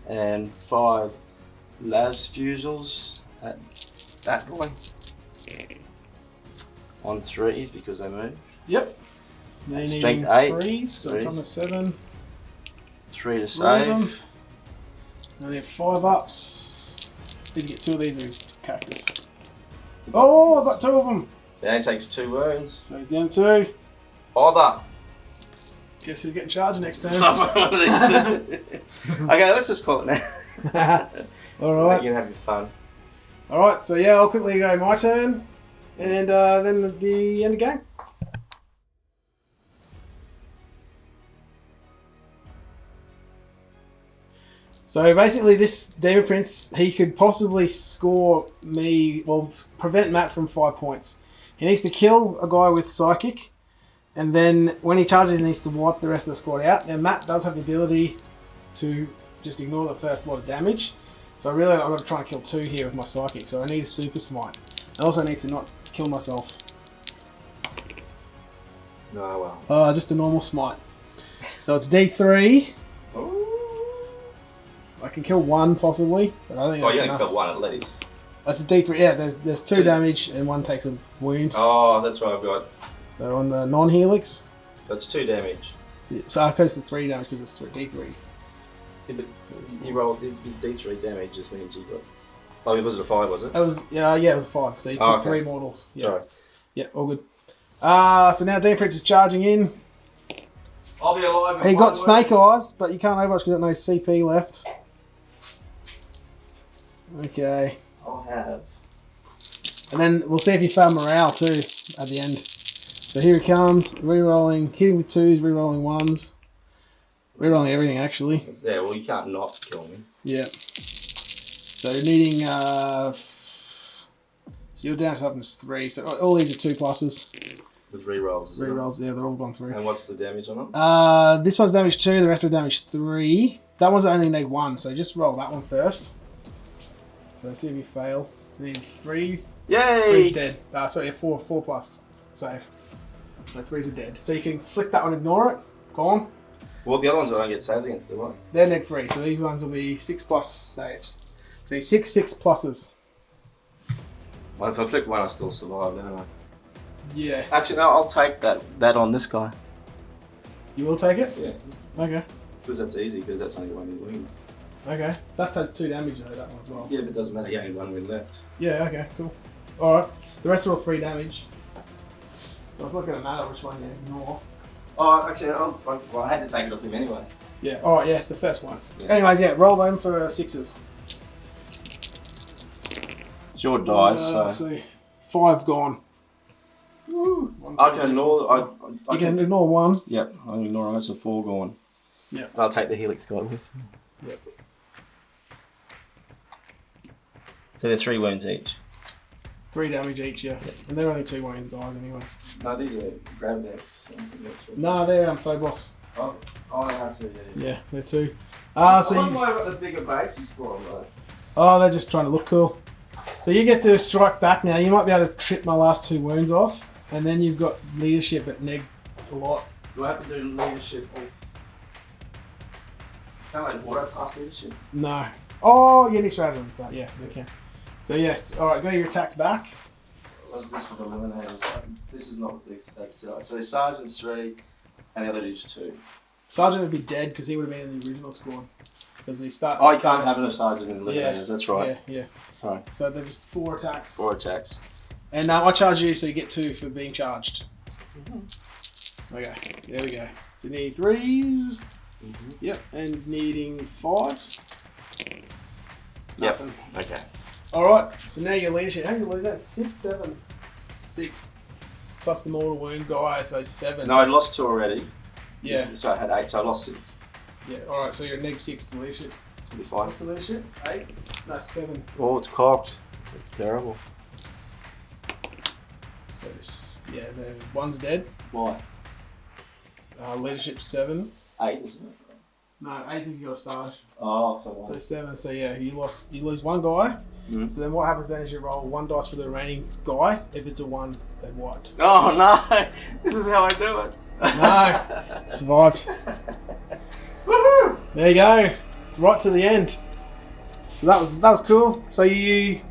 S2: And 5 las fusils at that boy. On 3s because they moved.
S1: Yep. They
S2: Strength
S1: need
S2: 8.
S1: 3s, so it's on the 7.
S2: 3 to save.
S1: And they have 5 ups. Need to get 2 of these in his cactus. Oh, I've got 2 of them.
S2: So he only takes 2 wounds.
S1: So he's down 2.
S2: Bother.
S1: Guess who's getting charged next turn?
S2: Okay, let's just call it now.
S1: Alright.
S2: You can have your fun.
S1: Alright, so yeah, I'll quickly go my turn. And then the end of the game. So basically this Demon Prince, he could possibly score me, well, prevent Matt from 5 points. He needs to kill a guy with Psychic, and then when he charges he needs to wipe the rest of the squad out. Now Matt does have the ability to just ignore the first lot of damage. So really I've got to try and kill 2 here with my Psychic, so I need a Super Smite. I also need to not kill myself.
S2: No, well.
S1: Just a normal Smite. So it's D3.
S2: Ooh.
S1: I can kill 1 possibly, but I think
S2: Oh,
S1: that's
S2: you
S1: enough.
S2: only kill 1 at least.
S1: That's a D3. Yeah, there's 2 damage and 1 takes a wound.
S2: Oh, that's what I've got.
S1: So on the non-helix,
S2: That's 2 damage.
S1: so it goes to 3 damage because it's D3.
S2: Yeah, but you rolled D3 damage, just means you got. Oh, was it a 5? Was it?
S1: That was it was a 5. So you took 3 mortals. Yeah.
S2: Sorry.
S1: Yeah, all good. So now Demon Prince is charging in.
S2: I'll be alive.
S1: He got Snake Eyes, but you can't overwatch because there's no CP left. Okay.
S2: I'll have.
S1: And then we'll see if he found morale too at the end. So here he comes, re-rolling, hitting with 2s, re-rolling 1s. Rerolling everything actually.
S2: Yeah, well, you can't not kill me.
S1: Yeah. So you're needing. So your damage up is 3. So all these are 2 pluses.
S2: With rerolls.
S1: Rerolls, yeah, they're all gone through.
S2: And what's the damage on them?
S1: This one's damage 2, the rest are damage 3. That one's only need 1, so just roll that one first. So see if you fail. So you need 3.
S2: Yay!
S1: 3's dead. Sorry, 4 pluses. Save. So 3's are dead. So you can flick that one, ignore it. Go on.
S2: Well, the other ones I don't get saved against, do I?
S1: They're neg 3, so these ones will be 6 plus saves. So 6 pluses.
S2: Well, if I flick one, I still survive, don't I?
S1: Yeah.
S2: Actually, no, I'll take that on this guy.
S1: You will take it?
S2: Yeah.
S1: Okay.
S2: Because that's easy, because that's only one win.
S1: Okay. That does 2 damage though, that one as well.
S2: Yeah, but it doesn't matter, you only one win left.
S1: Yeah, okay, cool. Alright. The rest are all 3 damage. So it's not going to matter which one you ignore.
S2: Oh, actually, well, I had to take it off him anyway.
S1: Yeah, alright, yes, the first one.
S2: Yeah.
S1: Anyways, yeah, roll them for 6s.
S2: It's your dice, so...
S1: So 5 gone.
S2: Woo.
S1: 1,
S2: I
S1: 2,
S2: can
S1: 3,
S2: ignore...
S1: 4, 5. You can ignore 1.
S2: Yep, I can ignore them, that's a 4 gone.
S1: Yep.
S2: And I'll take the Helix guy with.
S1: Yep.
S2: So they're 3 wounds each.
S1: 3 damage each, yeah. And they're only 2 wounds guys anyways.
S2: No, these are grab decks.
S1: No, they're Phobos.
S2: Oh, I have to, yeah.
S1: Yeah, they're 2. So
S2: I wonder
S1: you,
S2: why I've got the bigger bases for them, though.
S1: oh, they're just trying to look cool. So you get to strike back now. You might be able to trip my last 2 wounds off. And then you've got leadership at neg a lot.
S2: Do I have to do leadership? Can't I auto pass leadership?
S1: No. Oh, you need stratagem for that. Yeah, you can. So yes, alright, go your attacks back.
S2: What's this for the eliminators? This is not the so Sergeant's 3 and the other dude's 2.
S1: Sergeant would be dead because he would have been in the original squad. Because they start.
S2: Oh, I can't have a Sergeant in eliminators, that's right.
S1: Yeah, yeah.
S2: Sorry.
S1: So they're just 4 attacks.
S2: 4 attacks.
S1: And I charge you, so you get 2 for being charged. Okay, there we go. So you need 3s. Yep, and needing 5s.
S2: Yep.
S1: Nothing.
S2: Okay.
S1: Alright, so now your leadership. How many leaders? 6, 7. 6. Plus the mortal wound guy, so 7.
S2: No,
S1: so,
S2: I lost 2 already.
S1: Yeah.
S2: So I had 8, so I lost 6.
S1: Yeah, alright, so you're neg 6 to leadership.
S2: It'll be fine.
S1: What's the leadership? 8? No, 7.
S2: Oh, it's cocked. It's terrible.
S1: So, yeah, the one's dead.
S2: Why?
S1: Leadership 7.
S2: 8, isn't it?
S1: No, 8 if you got a Sarge.
S2: Oh, so 1.
S1: So 7, so yeah, you lose 1 guy.
S2: Mm.
S1: So then what happens then is you roll 1 dice for the remaining guy. If it's a 1, then what?
S2: Oh no! This is how I do it.
S1: No! Survived.
S2: Woohoo!
S1: There you go. Right to the end. So that was cool. So you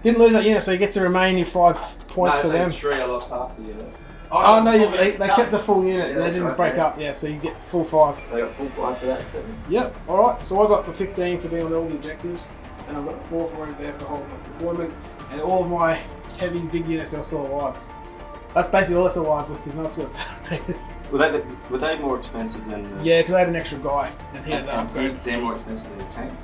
S1: didn't lose that unit, so you get to remain your 5 points for them.
S2: 3, I lost half the unit.
S1: Oh no, they kept a full unit.
S2: Yeah,
S1: They
S2: that's
S1: didn't
S2: right,
S1: break
S2: yeah.
S1: up. Yeah, so you get full 5.
S2: They got full 5 for that too.
S1: Yep. All right. So I got the 15 for being on all the objectives, and I've got the 4 for over there for holding my deployment, and all of my heavy big units are still alive. That's basically all that's alive with the North Squad Terminators.
S2: Were they more expensive than the...
S1: Yeah, because I had an extra guy, and he had that upgrade.
S2: They're more expensive than the tanks?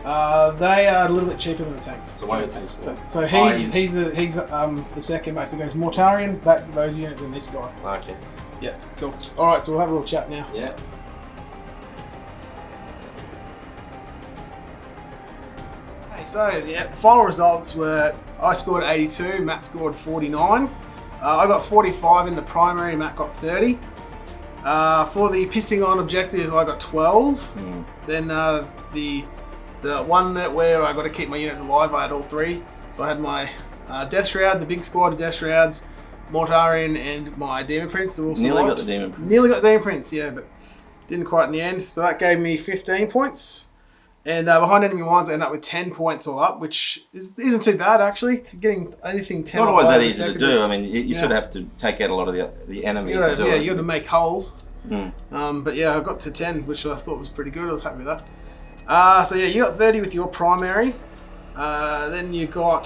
S1: They are a little bit cheaper than the tanks.
S2: So why are the tanks cool?
S1: So he's the second base. It goes Mortarion, those units, and this guy.
S2: Okay.
S1: Yeah, cool. All right, so we'll have a little chat now.
S2: Yeah.
S1: Okay, so yeah, the final results were I scored 82, Matt scored 49. I got 45 in the primary, Matt got 30. For the pissing on objectives, I got 12.
S2: Mm.
S1: Then the one where I got to keep my units alive, I had all 3. So I had my Death Shroud, the big squad of Death Shrouds, Mortarion, and my Demon Prince. All
S2: Nearly got the Demon Prince.
S1: Nearly got the Demon Prince, yeah, but didn't quite in the end. So that gave me 15 points. And behind enemy lines, I ended up with 10 points all up, which isn't too bad actually. Getting anything 10.
S2: Not always that easy to do. I mean, you sort of have to take out a lot of the enemy to do it.
S1: Yeah, you got to make holes.
S2: Mm.
S1: But yeah, I got to 10, which I thought was pretty good. I was happy with that. So yeah, you got 30 with your primary. Then you got,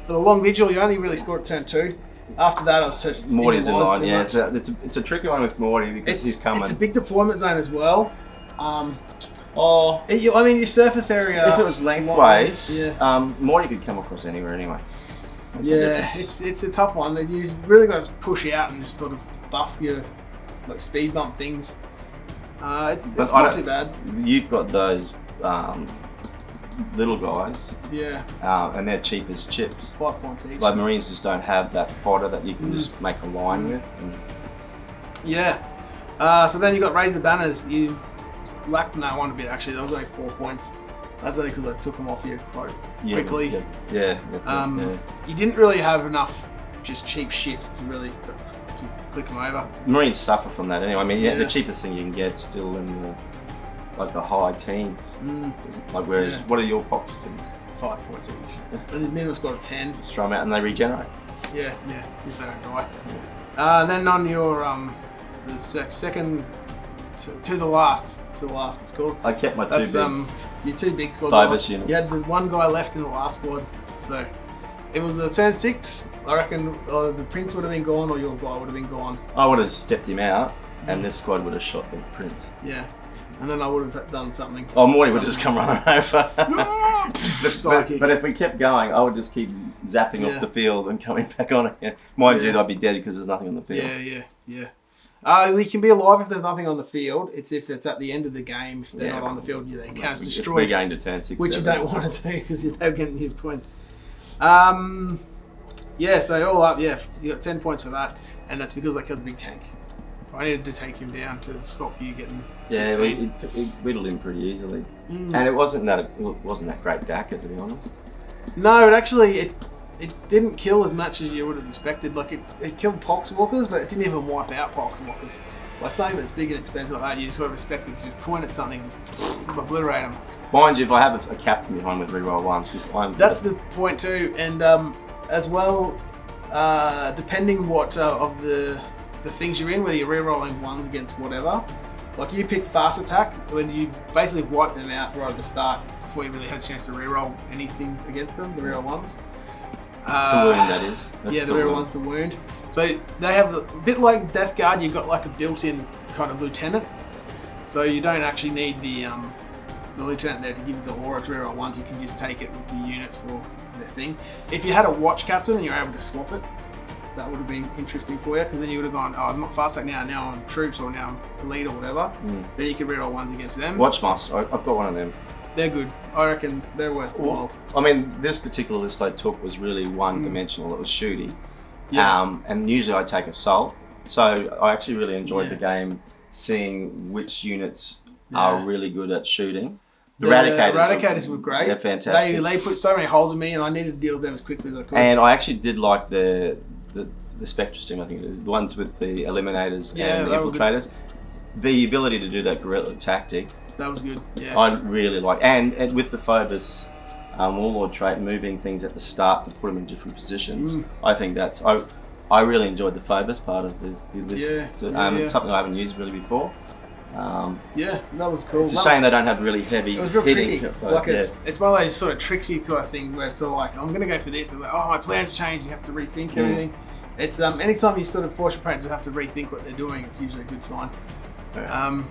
S1: for the long vigil, you only really scored at turn 2. After that, I was just
S2: Morty's in line. Yeah, it's a tricky one with Morty because he's coming.
S1: It's a big deployment zone as well.
S2: Oh,
S1: I mean, your surface area.
S2: if it was lengthways,
S1: yeah.
S2: Morty could come across anywhere anyway. That's the
S1: Yeah,
S2: difference.
S1: it's a tough one. You really got to push out and just sort of buff your speed bump things. It's not too bad.
S2: You've got those little guys.
S1: Yeah.
S2: And they're cheap as chips.
S1: 5 points each.
S2: Like Marines just don't have that fodder that you can just make a line with. And...
S1: Yeah. So then you got Raise the Banners. You lacked that one a bit actually. That was only 4 points. That's only because I took them off you quite quickly.
S2: Yeah. That's it.
S1: You didn't really have enough just cheap shit to really to click them over.
S2: Marines suffer from that anyway. I mean, the cheapest thing you can get still in the high teens. Like whereas, what are your pox teams?
S1: 5 points each. And the minimum score of 10.
S2: Just throw them out and they regenerate.
S1: Yeah, if they don't die. Then on your the second to the last it's called.
S2: I kept my
S1: That's
S2: two
S1: your 2 big squads.
S2: Phobos units.
S1: You had the 1 guy left in the last squad, so it was the turn 6. I reckon the prince would have been gone or your guy would have been gone.
S2: I would have stepped him out, and this squad would have shot the prince.
S1: Yeah, and then I would have done something.
S2: Oh, Morty would have just come running over. but if we kept going, I would just keep zapping off the field and coming back on again. Mind you, I'd be dead because there's nothing on the field.
S1: Yeah. You can be alive if there's nothing on the field. It's if it's at the end of the game. If they're not on the field, they can't destroy.
S2: We're going to turn 6,
S1: which
S2: 7.
S1: you don't want to do because they're getting you points. So all up, you got 10 points for that, and that's because I killed the big tank. I needed to take him down to stop you getting.
S2: Yeah, we whittled him pretty easily, and it wasn't that great DACA, to be honest.
S1: No, it didn't kill as much as you would have expected. Like it killed Poxwalkers, but it didn't even wipe out Poxwalkers. By saying that it's big and expensive like that, you just sort of expect it to just point at something and just obliterate them.
S2: Mind you, if I have a captain behind with reroll ones, because
S1: that's the point too, and as well, depending what of the things you're in, whether you're rerolling ones against whatever. Like you pick fast attack when you basically wipe them out right at the start before you really had a chance to reroll anything against them. The reroll ones.
S2: The wound, that is.
S1: That's the reroll ones to wound. So they have a bit like Deathguard. You've got like a built-in kind of lieutenant. So you don't actually need the lieutenant there to give you the aura to reroll ones. You can just take it with the units for their thing. If you had a watch captain and you're able to swap it, that would have been interesting for you, because then you would have gone, I'm not fast attack now I'm troops, or now I'm elite or whatever. Then you could reroll ones against them.
S2: Watchmaster, I've got one of them.
S1: They're good. I reckon they're worthwhile.
S2: I mean, this particular list I took was really one-dimensional. It was shooty.
S1: Yeah.
S2: And usually I take assault. So I actually really enjoyed the game, seeing which units are really good at shooting. The
S1: Eradicators were great.
S2: They're fantastic.
S1: They put so many holes in me, and I needed to deal with them as quickly as I could.
S2: And I actually did like the Spectre team, I think it is. The ones with the Eliminators and the Infiltrators. The ability to do that guerrilla tactic.
S1: That was good, yeah.
S2: I really like, and with the Phobos Warlord trait, moving things at the start to put them in different positions. I think that's, I really enjoyed the Phobos part of the list. It's something I haven't used really before.
S1: That was cool.
S2: It's a shame they don't have really heavy.
S1: It was real tricky. Like it's one of those sort of tricksy sort of thing where it's sort of like, I'm going to go for this. They're like, oh, my plans change. You have to rethink everything. It's anytime you sort of force your opponent to have to rethink what they're doing, it's usually a good sign. Yeah.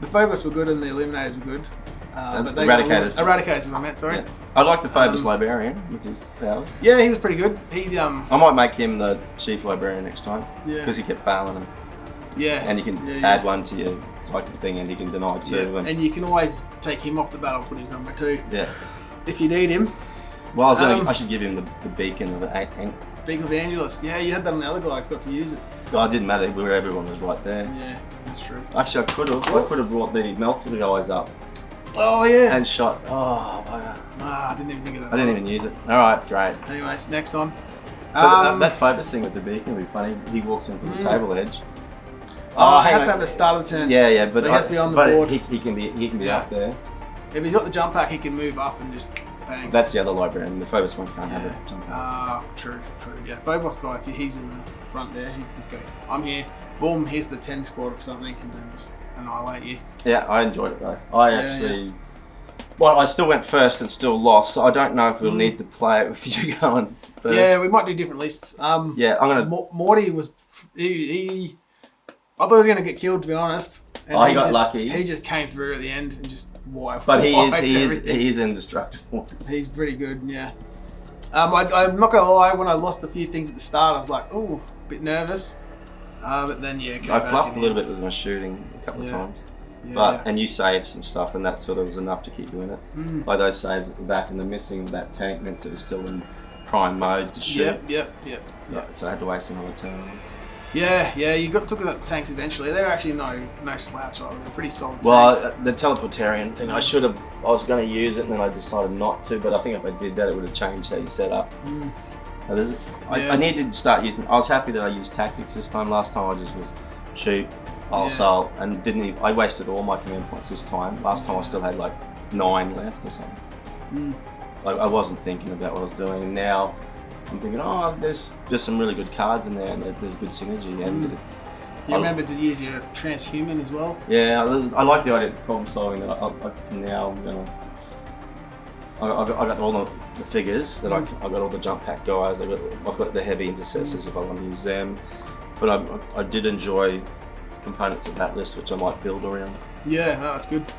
S1: The Phobos were good and the Eliminators were good. But they
S2: Eradicators.
S1: Eradicators is what I meant, sorry.
S2: Yeah. I like the Phobos Librarian with his powers.
S1: Yeah, he was pretty good. I
S2: might make him the Chief Librarian next time. Yeah. Because he kept failing them.
S1: Yeah.
S2: And you can add one to your psychic thing and he can deny two.
S1: Yeah. And you can always take him off the battle, put his number 2.
S2: Yeah.
S1: If you need him.
S2: Well, I should give him the beacon of the
S1: Beacon of Angelus. Yeah, you had that on the other guy. I forgot to use it.
S2: Oh, it didn't matter where everyone was right there.
S1: Yeah, that's true.
S2: Actually, I could have brought the melted guys up.
S1: Oh yeah.
S2: And shot. Oh, bugger.
S1: I didn't even think of that.
S2: I didn't even use it. All right, great.
S1: Anyways, next on.
S2: That Phobos thing with the beacon would be funny. He walks in from the table edge.
S1: He has to have the start of the turn.
S2: Yeah, but
S1: so he has to be on the board.
S2: He can be up there.
S1: If he's got the jump pack, he can move up and just bang.
S2: That's the other librarian. The Phobos one can't have a jump pack.
S1: True. Yeah, Phobos guy, if he's in the front there, he just go, I'm here. Boom, here's the 10 squad of something, and then just annihilate you.
S2: Yeah, I enjoyed it though. Well, I still went first and still lost, so I don't know if we'll need to play it with you going first.
S1: Yeah, we might do different lists.
S2: I'm gonna.
S1: Morty was I thought he was gonna get killed, to be honest. And
S2: he got lucky.
S1: He just came through at the end and just wiped.
S2: But he is indestructible.
S1: He's pretty good, yeah. I'm not gonna lie. When I lost a few things at the start, I was like, "Ooh, a bit nervous." But then,
S2: I fluffed a little bit with my shooting a couple of times. But and you save some stuff, and that sort of was enough to keep you in it. Like those saves at the back, and the missing that tank meant it was still in prime mode to shoot.
S1: Yep.
S2: So I had to waste another turn.
S1: Yeah, you took the tanks eventually. They're actually no slouch either. They're pretty solid.
S2: Well, the teleportarian thing, I was going to use it, and then I decided not to. But I think if I did that, it would have changed how you set up. So I need to start using. I was happy that I used tactics this time. Last time I just was shoot, assault, and didn't even. I wasted all my command points this time. Last time I still had like 9 left or something. I wasn't thinking about what I was doing, and now I'm thinking, there's some really good cards in there, and there's good synergy. And
S1: do you remember to use your transhuman as well?
S2: Yeah, I like the idea of problem solving. That now I'm gonna. I got all the figures that I got all the jump pack guys. I've got the heavy intercessors if I want to use them. But I did enjoy components of that list, which I might build around. Yeah,
S1: no, that's good.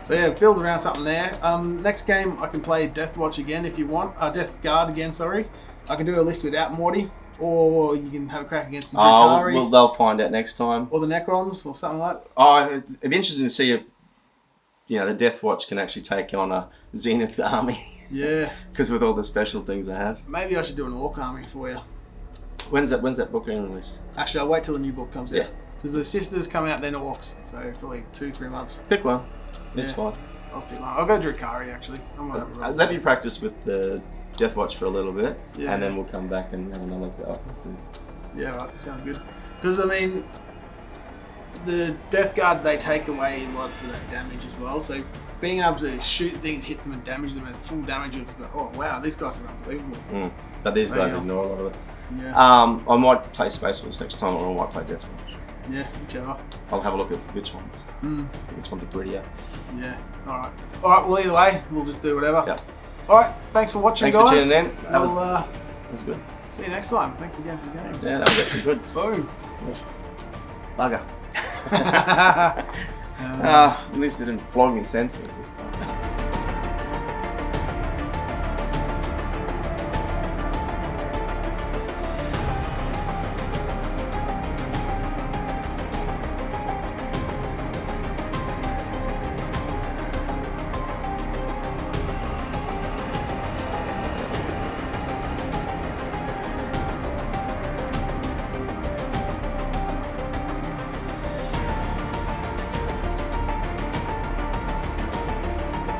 S1: So yeah, build around something there. Next game I can play Deathwatch again if you want. Deathguard again, sorry. I can do a list without Morty, or you can have a crack against the Decay.
S2: Well, they'll find out next time.
S1: Or the Necrons, or something like that.
S2: It'd be interesting to see if the Deathwatch can actually take on a Zenith army.
S1: Yeah.
S2: Because with all the special things they have.
S1: Maybe I should do an Orc army for you.
S2: When's that book being released?
S1: Actually, I'll wait till the new book comes out. Because the Sisters come out then Orcs, so probably 2-3 months.
S2: Pick one. It's fine.
S1: I'll go Drakari actually.
S2: Let me practice with the Deathwatch for a little bit, and then we'll come back and have another go afterwards.
S1: Yeah, right. Sounds good. Because I mean, the Deathguard, they take away lots of that damage as well. So being able to shoot things, hit them, and damage them at full damage, it's like, oh wow, these guys are unbelievable.
S2: But these guys ignore a lot of it.
S1: Yeah.
S2: I might play Space Wolves next time, or I might play Deathwatch.
S1: Yeah, whichever.
S2: I'll have a look at which ones. Which ones are prettier.
S1: Yeah. All right. Well, either way, we'll just do whatever.
S2: Yeah.
S1: All right. Thanks for watching,
S2: guys.
S1: Thanks
S2: for tuning in. That
S1: was
S2: good.
S1: See you next time. Thanks again for the games.
S2: Yeah, that was actually good.
S1: Boom.
S2: Bugger. At least it didn't flog me senseless this time.